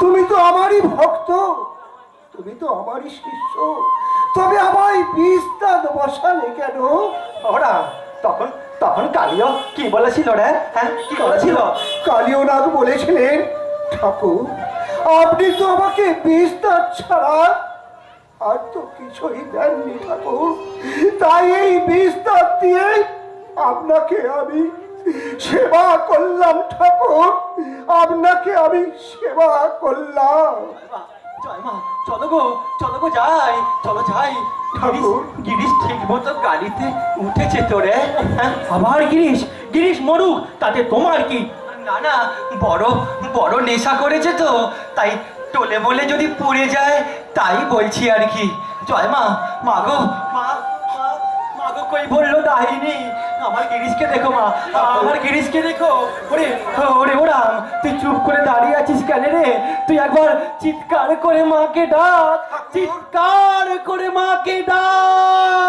তুমি তো আমারই ভক্ত, তুমি তো আমারই শিষ্য, তবে আমায় বিস্তার বসালে কেন? ওরা তখন তখন কালীয় কি বলেছিল রে? হ্যাঁ কি বলেছিল? কালীয় নাগ বলেছিলেন, ঠাকুর আপনি তো আমাকে বিস্তার ছাড়া আর তো কিছুই দেননি ঠাকুর, তাই এই বিস্তার দিয়ে আপনাকে আমি সেবা করলাম ঠাকুর, আপনাকে আমি সেবা করলাম। জয় মা, চলো গো, চলো গো, যাই, চলো যাই। ঠাকুর। গিরিশ ঠিক মতো গাড়িতে উঠেছে তো রে? আবার গিরিশ, গিরিশ মরুক, তাতে তোমার কি? না না, বড় বড় নেশা করেছে তো, তাই টোলে বলে যদি পড়ে যায়, তাই বলছি আর কি। জয় মা, মাগো, মা মাগো, কই বললো দাহিনী, আমার গিরিশকে দেখো মা, আমার গিরিশকে দেখো। ওরে ওরে ওরাম, তুই চুপ করে দাঁড়িয়ে আছিস কেন রে? তুই একবার চিৎকার করে মাকে ডাক, চিৎকার করে মাকে ডাক।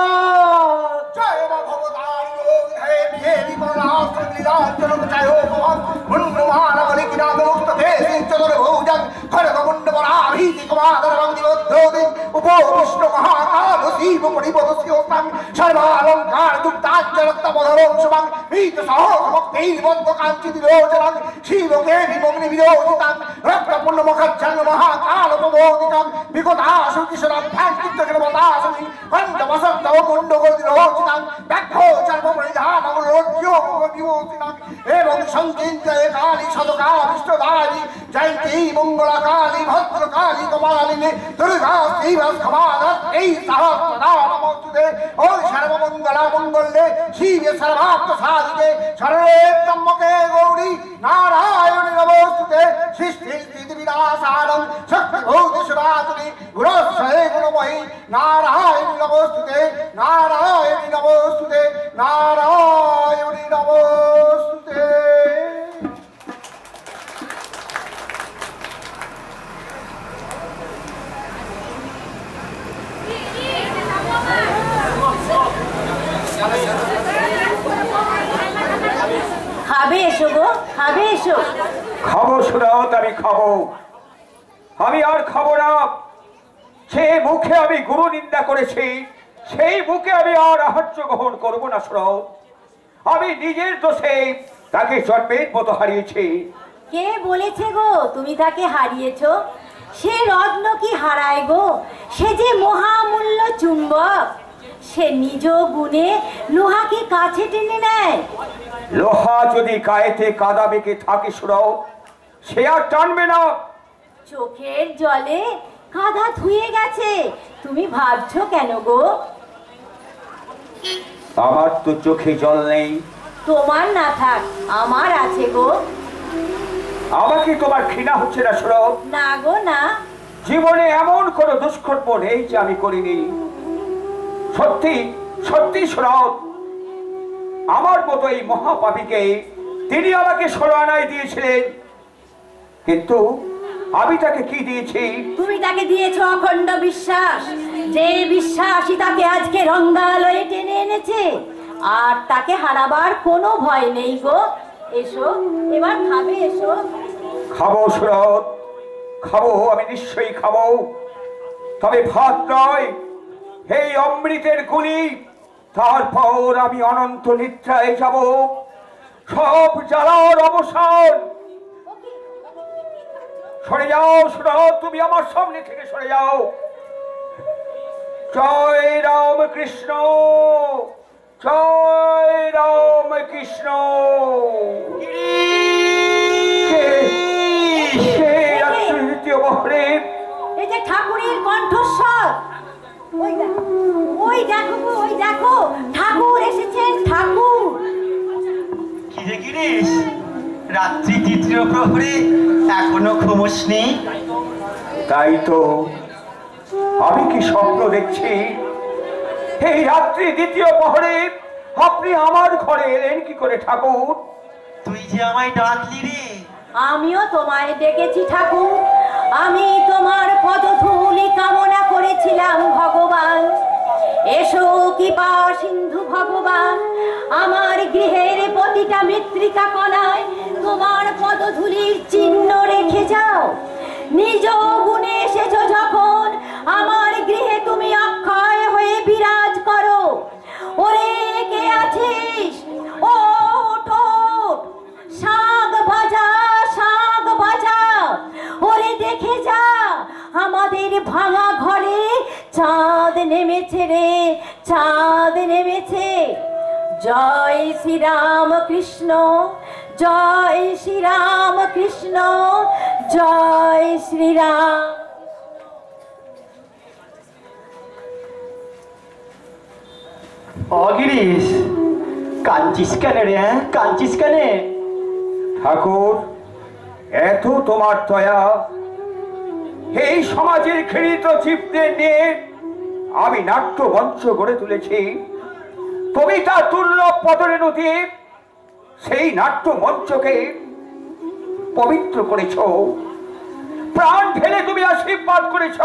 জয় মা ভগবতার যোগ হে বিহেরি পরনাথ লীলাঞ্চলক জয় ভগবান মুন্ড মানবলি কিনাদোক্ত দেশে চতুর ভৌজং খড়গ মুন্ড বরাভীতি কুমাদর ভগদিবদ্ধোদিন উপবিষ্ট মহাকাল শিব পরিবদস্যোতাং সর্বালঙ্কার যুক্তাঞ্চরক্ত মধুরোৎসবং মীত সহভক্তির বন্ধ কাঞ্চিত বিলোচনং শিবকে বিমগ্নি বিলোচিতাং রক্তপূর্ণ মুখজ্জং মহাকাল প্রবোদিতাং বিগতাসু কিশোরাভ্যাং চিত্তজনবতাসমি খণ্ড বসন্ত কুণ্ড গতিরোচিতাং ব্যাঘ্রো চর্ম পরিধানং রোজ্যো বিমোচিতাং এবং সংচিন্তয়ে কালী সদকা বিষ্ণুদারি জয়ন্তী মঙ্গলা কালী ভদ্র কালী কমালিনী দুর্গা শ্রীভাস্কমাধত্রী সহস্রদা নমস্তুতে ও সর্বমঙ্গলা মঙ্গলে শিবে সর্বার্থ সাধিকে শরণে ত্র্যম্বকে গৌরী নারায়ণী নমস্তুতে সৃষ্টি স্থিতি বিনাশানং শক্তি ভূতি সুরাতুনি গুরস্বয়ে গুণময়ী নারায়ণী নমস্তুতে নারায়ণী নমস্তুতে নারায়ণী নমস্তুতে। খাবে এসো গো, খাবে এসো। খাবো সুরত, আমি খাবো। আমি আর খাবো না। সে মুখে আমি গুরু নিন্দা করেছি, সেই মুখে আমি আর আহার্য গ্রহণ করবো না সুরত। আমি নিজের দোষে তাকে জন্মের মতো হারিয়েছি। কে বলেছে গো তুমি তাকে হারিয়েছো? সে রত্ন কি হারায় গো? সে যে মহামূল্য চুম্বক। সে নিজ গুণে লোহাকে কাছে টেনে নেয়। লোহা যদি গায়েতে কাদা বেঁকে থাকে সুরত, সে আর টানবে না। চোখের জলে কাদা ধুয়ে গেছে, তুমি ভাবছো কেন গো? আমার তো চোখে জল নেই। তোমার না থাক, আমার আছে গো। আমাকে তোমার ঘৃণা হচ্ছে না সুরত? না গো না। জীবনে এমন কোন দুষ্কর্ম নেই যে আমি করিনি। সত্যি সত্যি সুরত, আমার মতো এই মহাপাপীকে তিনি আমাকে 16 আনায় দিয়েছিলেন, কিন্তু আমি তাকে কি দিয়েছি? তুমি তাকে দিয়েছো অখণ্ড বিশ্বাস, যে বিশ্বাসই তাকে আজকে রঙ্গালয়ে টেনে এনেছে। আর তাকে হারাবার কোনো ভয় নেই গো। এসো, এবার খাবে এসো। খাবো সুরত, খাবো, আমি নিশ্চয়ই খাবো। তবে ভাত নয়, এই অমৃতের গুলি। তারপর আমি অনন্ত নিদ্রায় যাব। সব জ্বালার অবসান। সরে যাও সুরত, তুমি আমার সামনে থেকে সরে যাও। জয় রাম কৃষ্ণ, জয় রাম কৃষ্ণ। এই যে ঠাকুরের কণ্ঠস্বর, ওই দেখো, ওই দেখো গো, ওই দেখো, ঠাকুর এসেছেন, ঠাকুর। কিরে গিরিশ, রাত্রি 3য় প্রহরে এখনো ঘুমোসনি? তাই তো, আমি কি স্বপ্ন দেখছি? এই রাত্রি 2য় প্রহরে আপনি আমার ঘরে এলেন কি করে ঠাকুর? তুই যে আমায় ডাকলি রে। আমিও তোমায় ডেকেছি ঠাকুর। আমি তোমার পদধূলি কামনা করেছিলাম ভগবান। এসো কৃপা সিন্ধু ভগবান, আমার গৃহের প্রতিটা মৃত্তিকা কণায় তোমার পদধূলির চিহ্ন রেখে যাও। নিজ গুণে এসেছো যখন, আমার গৃহে তুমি অক্ষয় হয়ে বিরাজ করো। ওরে কে আছিস? ও ঠোঁট, শাক ভাজা, শাক ভাজা। ওরে দেখে যা, আমাদের ভাঙা ঘরে চাঁদ নেমেছে রে, চাঁদ নেমেছে। জয় শ্রীরাম কৃষ্ণ, জয় শ্রীরাম কৃষ্ণ, জয় শ্রীরাম। অগিরিশ, কাঁদছিস কেন রে? কাঁদছিস কেন? ঠাকুর, এত তোমার দয়া। এই সমাজের ঘৃণিত জীবদের নিয়ে আমি নাট্য মঞ্চ গড়ে তুলেছি। কবিতা তুল্য পদরে নদী, সেই নাট্য মঞ্চকে পবিত্র করেছ, প্রাণ ঢেলে তুমি আশীর্বাদ করেছ।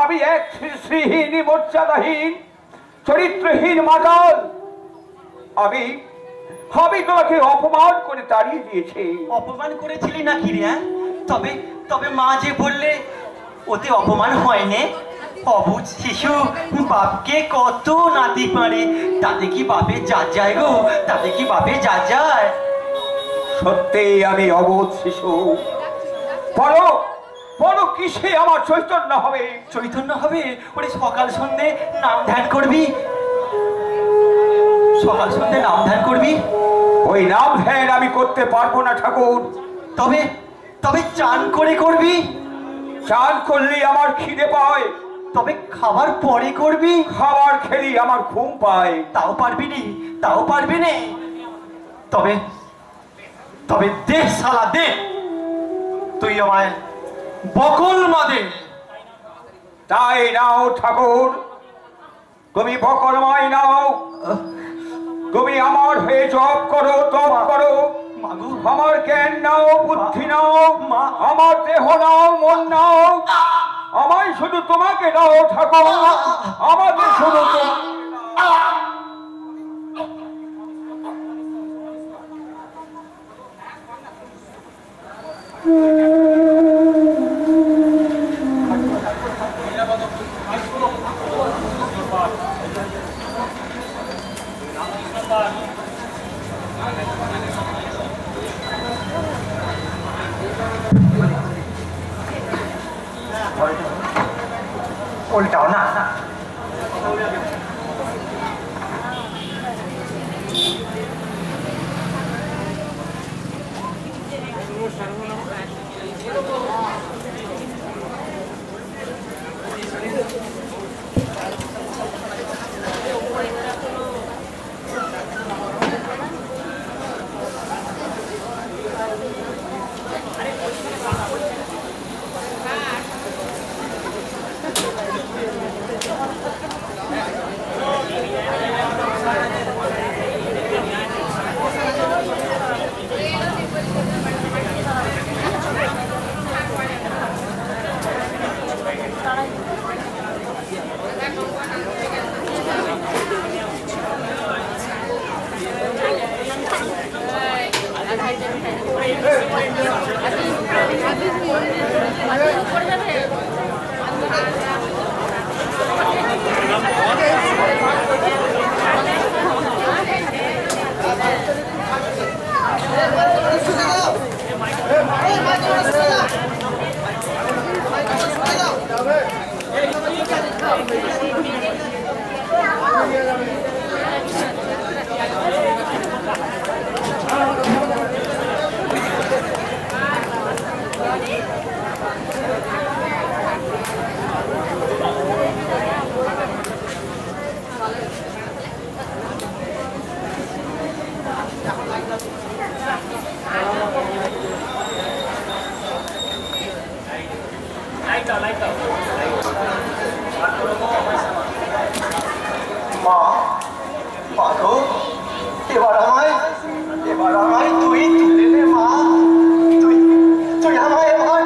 আমি এক শ্রীহীন, মর্যাদাহীন, চরিত্রহীন মাতাল। আমি তোমাকে অপমান করে তাড়িয়ে দিয়েছি। অপমান করেছিলি নাকি রে? তবে তবে মা যে বললে ওতে অপমান হয়নি। অবুঝ শিশু বাপকে কত নাতি পারে, তাতে কি বাপে যা যায় গো, তাতে কি বাপে যা যায়। সত্যি আমি অবোধ শিশু। বলো বলো, কিসে আমার চৈতন্য হবে? চৈতন্য হবে? ওরে সকাল সন্ধে নাম ধ্যান করবি, সকাল সন্ধে নাম ধ্যান করবি। ওই নাম ধ্যান আমি করতে পারবো না ঠাকুর। তবে তবে চান করে করবি। চান করলে আমার খিদে পায়। তবে খাবার পরে করবি। খাবার খেলি আমার ঘুম পায়। তাও পারবি নি, তাও পারবি নে। তবে তবে দে শালা দে, তুই আমায় বকল মাদে। তাই নাও ঠাকুর, তুমি বকরমাই নাও। তুমি আমার হয়ে জপ করো, তপ করো। আমার জ্ঞান নাও, বুদ্ধি নাও, আমার দেহ নাও, মন নাও। আমায় শুধু তোমাকে দাও ঠাকুর, আমাকে শুধু উল্টাও না। মা, মাধব, এবার আমায় তুই তুলে নে মা, তুই আমায় এবার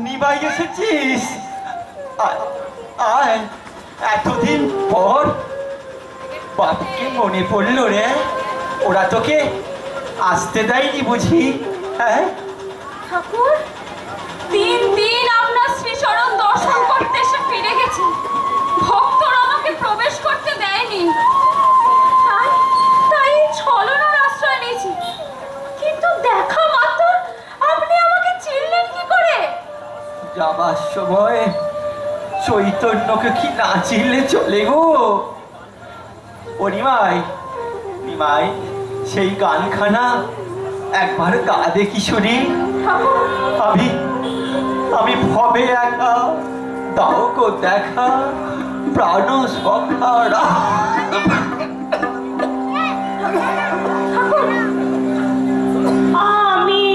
নিমাই এসেছিস? আয়, এতদিন পর বাপকে মনে পড়লো রে। ওরা তোকে আসতে দেয়নি বুঝি? হ্যাঁ ঠাকুর, দিন আপনার শ্রীচরণ দর্শন করতে এসে ফিরে গেছি। ভক্তরা আমাকে প্রবেশ করতে দেয়নি, তাই ছলনার আশ্রয় নিয়েছি। কিন্তু দেখা মাত্র আপনি আমাকে চিনলেন কি করে? যাবার সময় চৈতন্যকে কি না চিনলে চলে গো? ও নিমাই, সেই গানখানা একবার গা দেখি শুনি। আমি ভবে একা, দাও গো দেখা, প্রাণ সখারা। আমি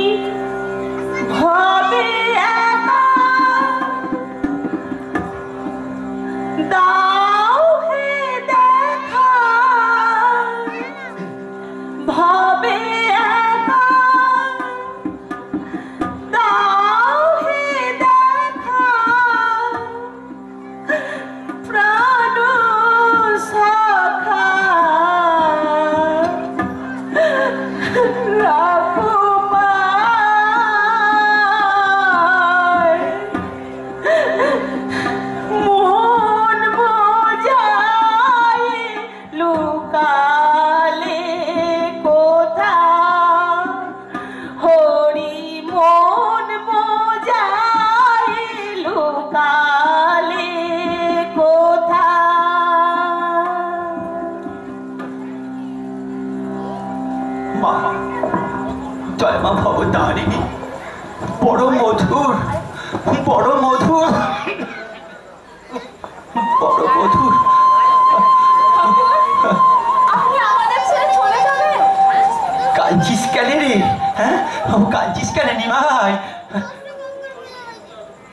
ভবে একা, দাও হে দেখা, ভবে একা, দাও হে দেখা, প্রাণ সখা জয় মা ভবতারিণী, বড় মধুর, বড় মধুর, বড় মধুর। আপনি আমাদের ছেড়ে চলে যাবেন? কাঁদছিস কেন রে? হ্যাঁ, কাঁদছিস কেন নিমাই?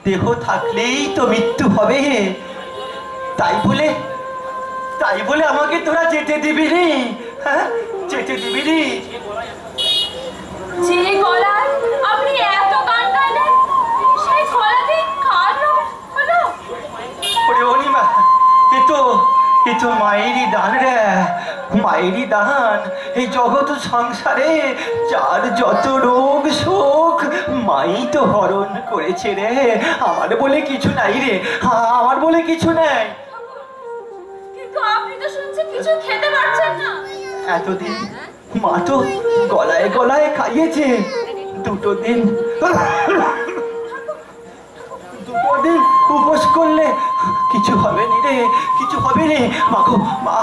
দেহ থাকলেই তো মৃত্যু হবে, তাই বলে আমাকে তোরা যেতে দিবি রে? হ্যাঁ, যেতে দিবি রে? যে গলায় আপনি এত গান গাইলেন, সেই গলাতে কার রোগ হলো? ওরে অনিমা, এ তো মায়েরই দান রে, মায়েরই দান। এই জগৎ সংসারে যার যত রোগ শোক মাই তো হরণ করেছে রে। আমার বলে কিছু নাই রে, আমার বলে কিছু নাই। কিন্তু আপনি তো শুনছি কিছু খেতে পারছেন না। এতদিন মা তো গলায় গলায় খাইয়েছে, দুটো দিন উপোস করলে কিছু হবে নি রে, কিছু হবে নি। মা গো, মা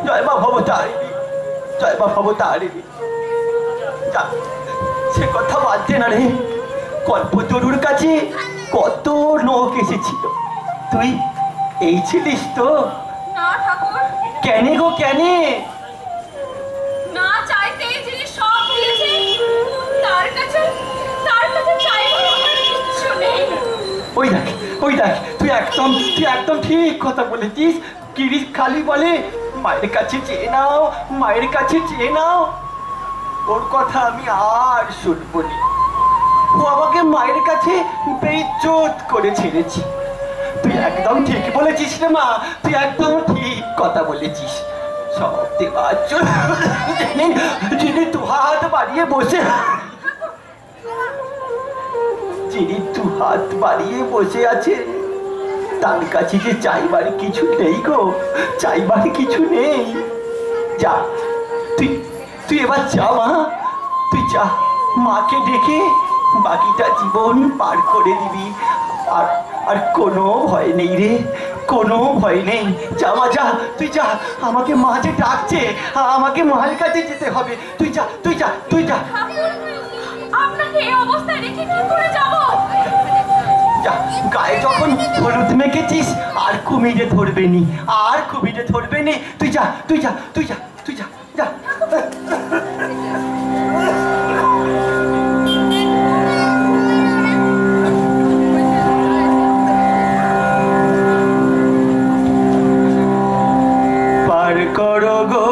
জয় মা ভবতারিণী, জয় মা ভবতারিণী। সে কথা বাদতে না রে, কল্পতরুর কাছে কত লোক এসেছিল, তুই এই ছিলিস তো? না ঠাকুর। কেন গো, কেন? না চাইতেই যিনি সব দিয়েছে, তার কাছে চাইবার কিচ্ছু নেই। ওই দেখ, তুই একদম ঠিক কথা বলেছিস। গিরিশ খালি বলে মায়ের কাছে চেয়ে নাও, মায়ের কাছে চেয়ে নাও। ওর কথা আমি আর শুনবো না। ও আমাকে মায়ের কাছে বেইজ্জত করে ছেড়েছি। তুই একদম ঠিক বলেছিস রে মা, তুই একদম ঠিক কথা বলেছিস। সব দেবার জন্য যিনি দু হাত বাড়িয়ে বসে আছেন, তার কাছে যে চাইবার কিছু নেই গো, চাইবার কিছু নেই। যা তুই এবার যা মা, তুই যা, মাকে ডেকে বাকিটা জীবন পার করে দিবি। আর কোনো ভয় নেই রে, কোনো ভয় নেই। যা মা, যা, তুই যা। আমাকে মা যে ডাকছে, আমাকে মায়ের কাছে যেতে হবে। তুই যা। আপনাকে এই অবস্থায় রেখে কি করে যাব? যা, গায়ে যখন হলুদ মেখেছিস আর কুমিরে ধরবে নি, তুই যা। পার করো গো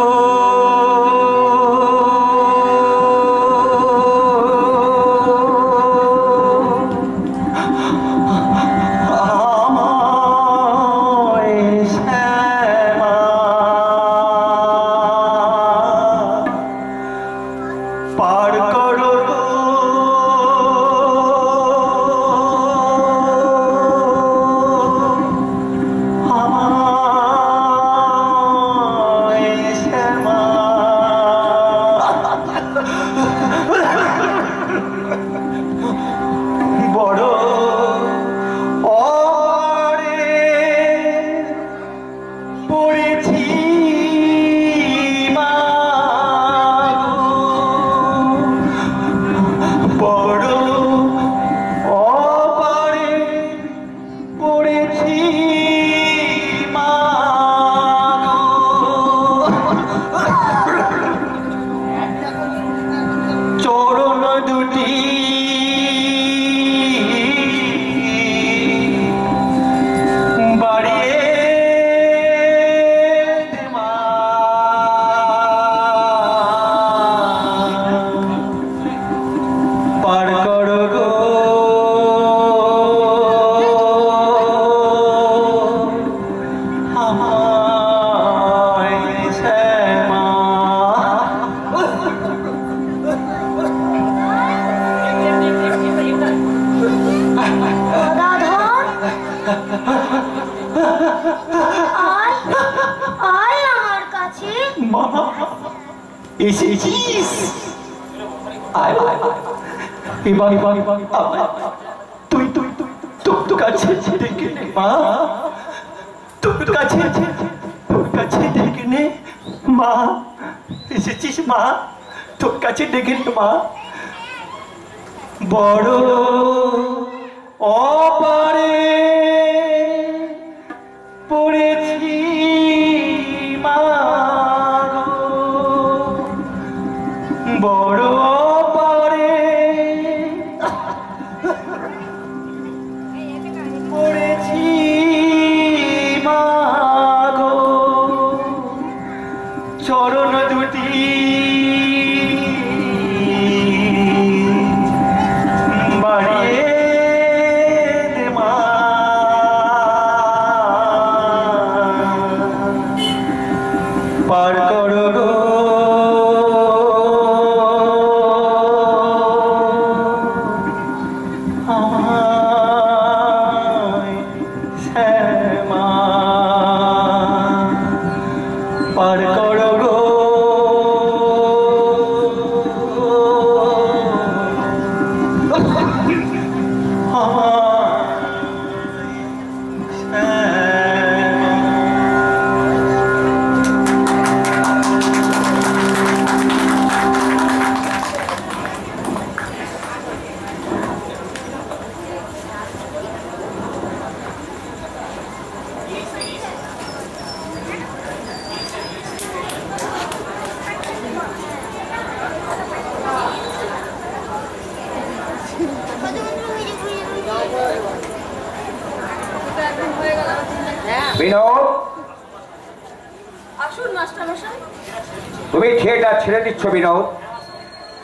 এসেছিস? আয় আয় আয়, এবার তুই তোর কাছে ডেকে নে মা, তোর কাছে ডেকে নে মা। এসেছিস মা? তোর কাছে ডেকে নে মা। বড় অপারে পড়েছি মা, বড় আমায় শ্যামা পার করো গো বিনোদ, আসুন মাস্টারমশাই। তুমি থিয়েটার ছেড়ে দিচ্ছ বিনোদ?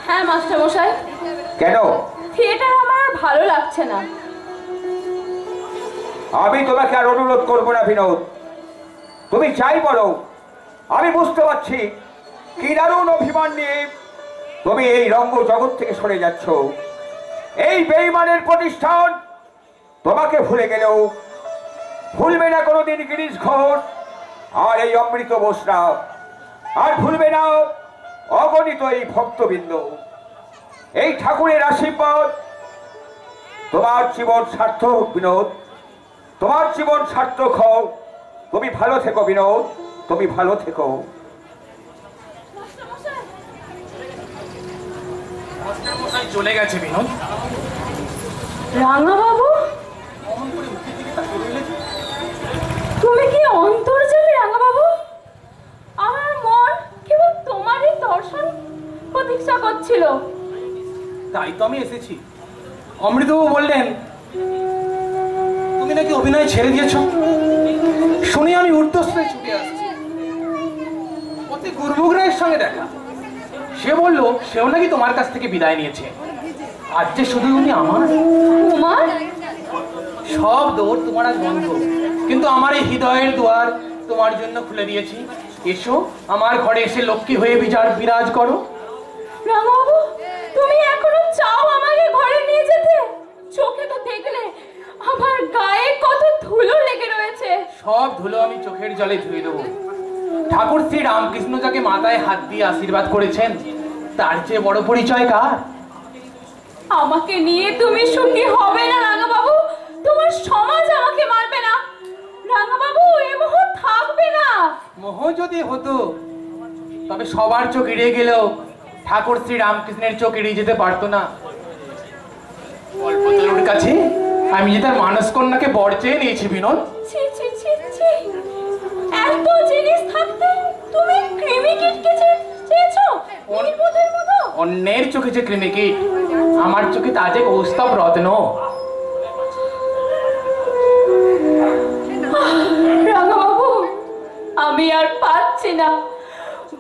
হ্যাঁ মাস্টারমশাই। কেন? থিয়েটার আমার আর ভালো লাগছে না। আমি তোমাকে আর অনুরোধ করবো না বিনোদ, তুমি চাই বলো। আমি বুঝতে পারছি কি দারুণ অভিমান নিয়ে তুমি এই রঙ্গ জগৎ থেকে সরে যাচ্ছ। এই বেঈমানের প্রতিষ্ঠান তোমাকে ভুলে গেলেও ভুলবে না কোনোদিন গিরিশ ঘোষ আর এই অমৃত বোসরা, আর ভুলবে না অগণিত এই ভক্তবৃন্দ। এই ঠাকুরের আশীর্বাদ তোমার জীবন সার্থক বিনোদ, তোমার জীবন সার্থক হোক। তুমি ভালো থেকো বিনোদ, তুমি ভালো থেকো। মাস্টারমশাই চলে গেছে বিনোদ। রাঙা বাবু, তুমি কি অন্তর যাবে রাঙা বাবু? আমার মন কেবল তোমারই দর্শন প্রতীক্ষা করছিল। তাই তো আমি এসেছি। অমৃতবাবু বললেন তুমি নাকি অভিনয় ছেড়ে দিয়েছ। শুনে আমি ঊর্ধ্বশ্বাসে ছুটে আসছি। পথে গুরমুখ রায়ের সঙ্গে দেখা। সে বলল সেও নাকি তোমার কাছ থেকে বিদায় নিয়েছে। আজ যে শুধু তুমি আমার। তোমার সব দৌড় তোমার আজ বন্ধ, কিন্তু আমার এই হৃদয়ের দুয়ার তোমার জন্য খুলে দিয়েছি। এসো আমার ঘরে এসে লক্ষ্মী হয়ে বিরাজ করো। রাঙা বাবু, তুমি এখনো চাও আমাকে ঘরে নিয়ে যেতে? চোখে তো দেখলে আমার গায়ে কত ধুলো লেগে রয়েছে। সব ধুলো আমি চোখের জলে ধুয়ে দেবো। ঠাকুর শ্রী রামকৃষ্ণ যাকে মাথায় হাত দিয়ে আশীর্বাদ করেছেন, তার চেয়ে বড় পরিচয় কার? আমাকে নিয়ে তুমি সুখী হবে না রাঙা বাবু। তোমার সমাজ আমাকে মানবে না রাঙা বাবু। এ মোহ থাকবে না। মোহ যদি হতো তবে সবার চোখ এড়িয়ে গেলেও ঠাকুর শ্রী রামকৃষ্ণের চোখ এড়িয়ে যেতে পারতো না। কল্পতরুর কাছে আমি যে তার মানস কন্যাকে বর চেয়ে নিয়েছি বিনোদ। ছি ছি ছি ছি, এত জিনিস থাকতে তুমি কৃমিকীটকে চেয়েছো নির্বোধের মতো। অন্যের চোখে যে কৃমিকীট, আমার চোখে তা যে কৌস্তব রত্ন। রাঙা বাবু, আমি আর পাচ্ছি না।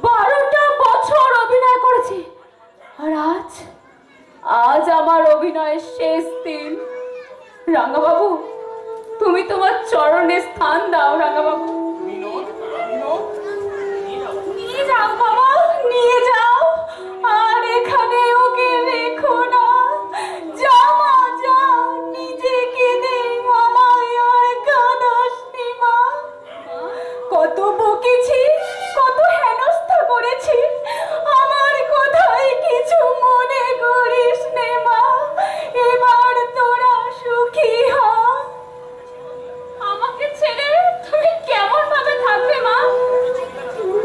12টা বছর অভিনয় করেছি, আর আজ আমার অভিনয়ের শেষ দিন। রাঙা বাবু, তুমি তোমার চরণে স্থান দাও রাঙা বাবু। নিয়ে যাও বাবা, নিয়ে যাও। আর এখানে ওকে রেখো না। যা মা যা, নিজেকে দে, আমায় আর কাঁদাস নি মা। কত বকেছি, কত হেনস্থা করেছি, আমার কথায় কিছু মনে করিস নে মা। এবার তোরা সুখী হ। আমাকে ছেড়ে তুমি কেমন ভাবে থাকবে মা?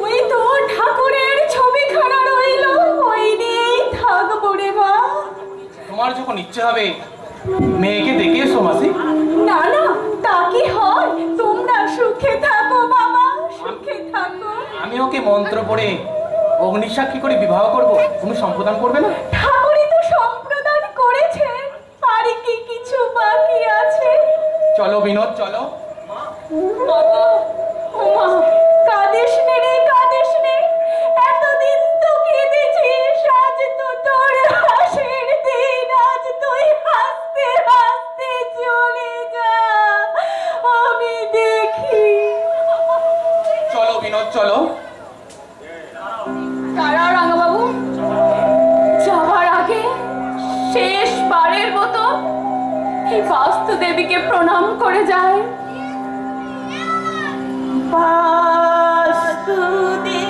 ওই তো ঠাকুরের ছবিখানা রইল, ওই নিয়েই থাকবো রে মা। তোমার যখন ইচ্ছে হবে মেয়েকে দেখে এসো মাসি। না না, তা কি হয়? তোমরা সুখে থাকো বাবা, সুখে থাকো। আমি ওকে মন্ত্র পড়ে অগ্নিসাক্ষী করে বিবাহ করব, তুমি সম্প্রদান করবে না? ঠাকুরই তো সম্প্রদান করেছে, আর কি কিছু বাকি আছে? চলো বিনোদ চলো। বাবা, ওমা, কাঁদিস নে রে, কাঁদিস নে। এতদিন তো কেঁদেছিস, আজ তো তোর হাসির দিন। আজ তুই হাসতে হাসতে চলে যা, আমি দেখি। চলো বিনোদ চলো। দাঁড়াও রাঙা বাবু, যাবার আগে শেষবারের মতো এই বাস্তু দেবীকে প্রণাম করে যায়। বাস্তু দেবী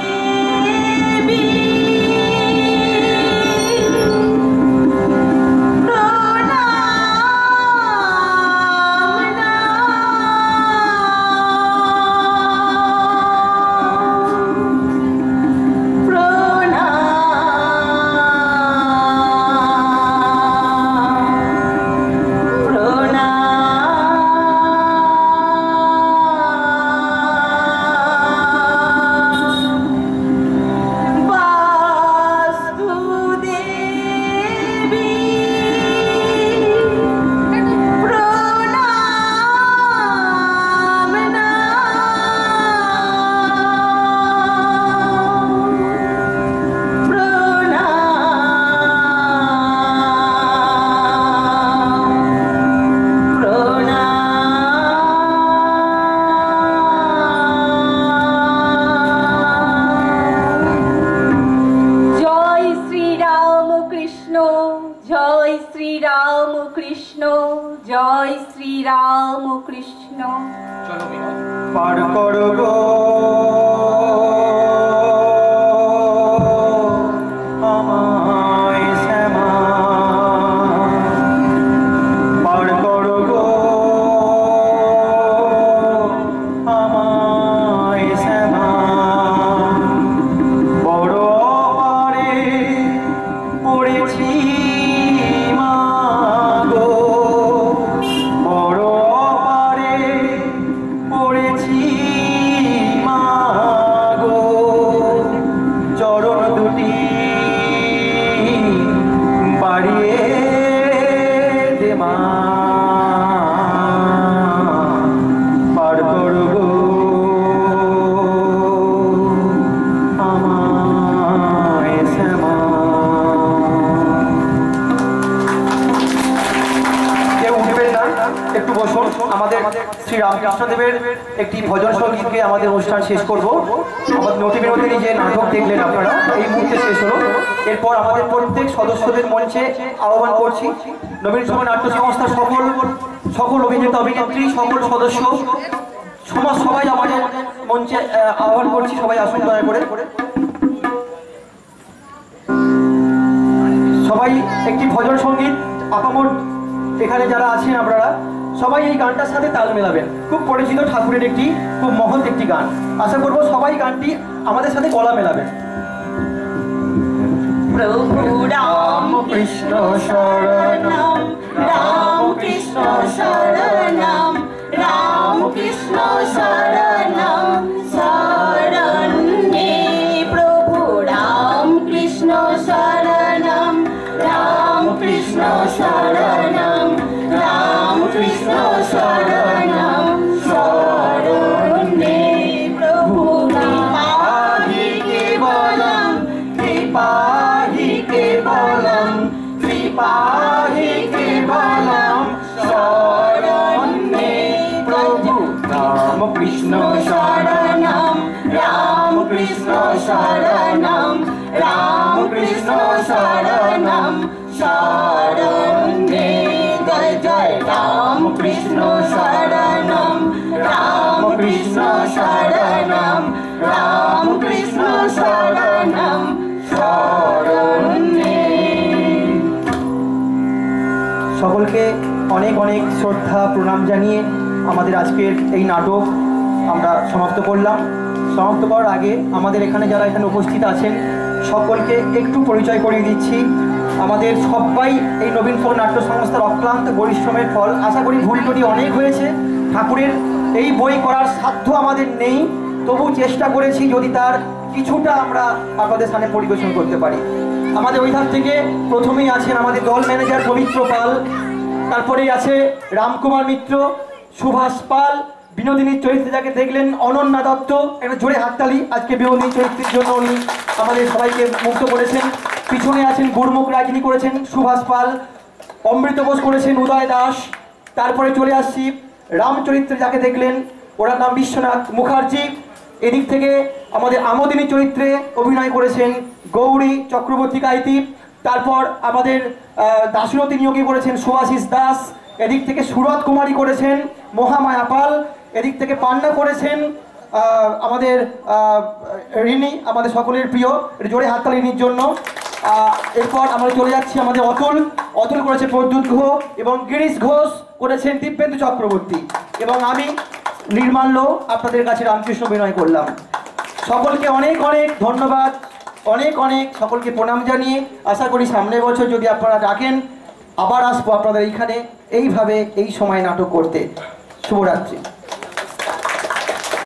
পার করো গো আমায় শ্যামা, পার করো গো আমায় শ্যামা, বড় পারে পড়েছি মা গো, বড় পারে পড়েছি মা গো, চরণ দুটি বাড়িয়ে দে মা, পার করো গো আমায় শ্যামা। কেউ উঠবেন না, একটু বসুন। আমাদের শ্রী রামকৃষ্ণদেবের একটি ভজন সঙ্গীতকে আমাদের অনুষ্ঠান শেষ করব। আমাদের নটিবিনোদিনী যে নাটক দেখলেন আপনারা, এই মুহূর্তে শেষ হলো। এরপর আমাদের প্রত্যেক সদস্যদের মঞ্চে আহ্বান করছি। নবীন সময় নাট্য সংস্থার সকল অভিনেতা অভিনেত্রী, সকল সদস্য সমাজ সবাই আমাদের মঞ্চে আহ্বান করছি। সবাই আসুন দয়া করে। সবাই একটি ভজন সঙ্গীত আপামর এখানে যারা আছেন আপনারা সবাই এই গানটার সাথে তাল মেলাবেন। খুব পরিচিত ঠাকুরের একটি খুব মহৎ একটি গান। আশা করবো সবাই গানটি আমাদের সাথে গলা মেলাবেন। প্রভু রাম কৃষ্ণ শরণম, রাম কৃষ্ণ শরণম, রাম কৃষ্ণ শরণম শরণ্যে, প্রভু রাম কৃষ্ণ শরণম, রাম কৃষ্ণ শরণম, রাম কৃষ্ণ শরণম শরণ্যে, প্রভু কৃপাহি কেবলম, কৃপাহি কেবলম, কৃপাহি কেবলম শরণ্যে, প্রভু রাম কৃষ্ণ শরণম, রাম কৃষ্ণ শরণম, রাম কৃষ্ণ শরণম শরণ্যে, জয় জয় রাম কৃষ্ণ শরণম, রাম কৃষ্ণ শরণম, রাম কৃষ্ণ শরণম শরণ্যে। সকলকে অনেক অনেক শ্রদ্ধা প্রণাম জানিয়ে আমাদের আজকের এই নাটক আমরা সমাপ্ত করলাম। সমাপ্ত করার আগে আমাদের এখানে যারা এখানে উপস্থিত আছেন সকলকে একটু পরিচয় করিয়ে দিচ্ছি। আমাদের সবাই এই নবীন ফোক নাট্য সংস্থার অক্লান্ত পরিশ্রমের ফল। আশা করি ভুল ত্রুটি অনেক হয়েছে, ঠাকুরের এই বই করার সাধ্য আমাদের নেই, তবু চেষ্টা করেছি যদি তার কিছুটা আমরা আপনাদের সামনে পরিবেশন করতে পারি। আমাদের ওই ধার থেকে প্রথমেই আছেন আমাদের দল ম্যানেজার পবিত্র পাল, তারপরেই আছে রামকুমার মিত্র, সুভাষ পাল, বিনোদিনীর চরিত্রে যাকে দেখলেন অনন্যা দত্ত, একটা জোরে হাততালি আজকে বিনোদিনী চরিত্রের জন্য উনি আমাদের সবাইকে মুক্ত করেছেন। পিছনে আছেন গুরমুখ রায়, যিনি করেছেন সুভাষ পাল, অমৃত বোস করেছেন উদয় দাস। তারপরে চলে আসছি রাম চরিত্রে যাকে দেখলেন ওনার নাম বিশ্বনাথ মুখার্জি। এদিক থেকে আমাদের আমোদিনী চরিত্রে অভিনয় করেছেন গৌরী চক্রবর্তী কাইতি। তারপর আমাদের দাশরথী নিয়োগী করেছেন সুভাষিস দাস। এদিক থেকে সুরত কুমারী করেছেন মহামায়া পাল, এদিক থেকে পান্না করেছেন আমাদের রিনি, আমাদের সকলের প্রিয়, এটা জোরে হাততালি রিনির জন্য। এরপর আমরা চলে যাচ্ছি আমাদের অতুল করেছে প্রদ্যুৎ ঘোষ এবং গিরিশ ঘোষ করেছেন দিব্যেন্দু চক্রবর্তী, এবং আমি নির্মাল্য আপনাদের কাছে রামকৃষ্ণ বিনয় করলাম। সকলকে অনেক অনেক ধন্যবাদ, অনেক অনেক সকলকে প্রণাম জানিয়ে আশা করি সামনের বছর যদি আপনারা ডাকেন আবার আসবো আপনাদের এইখানে এইভাবে এই সময় নাটক করতে। শুভরাত্রি।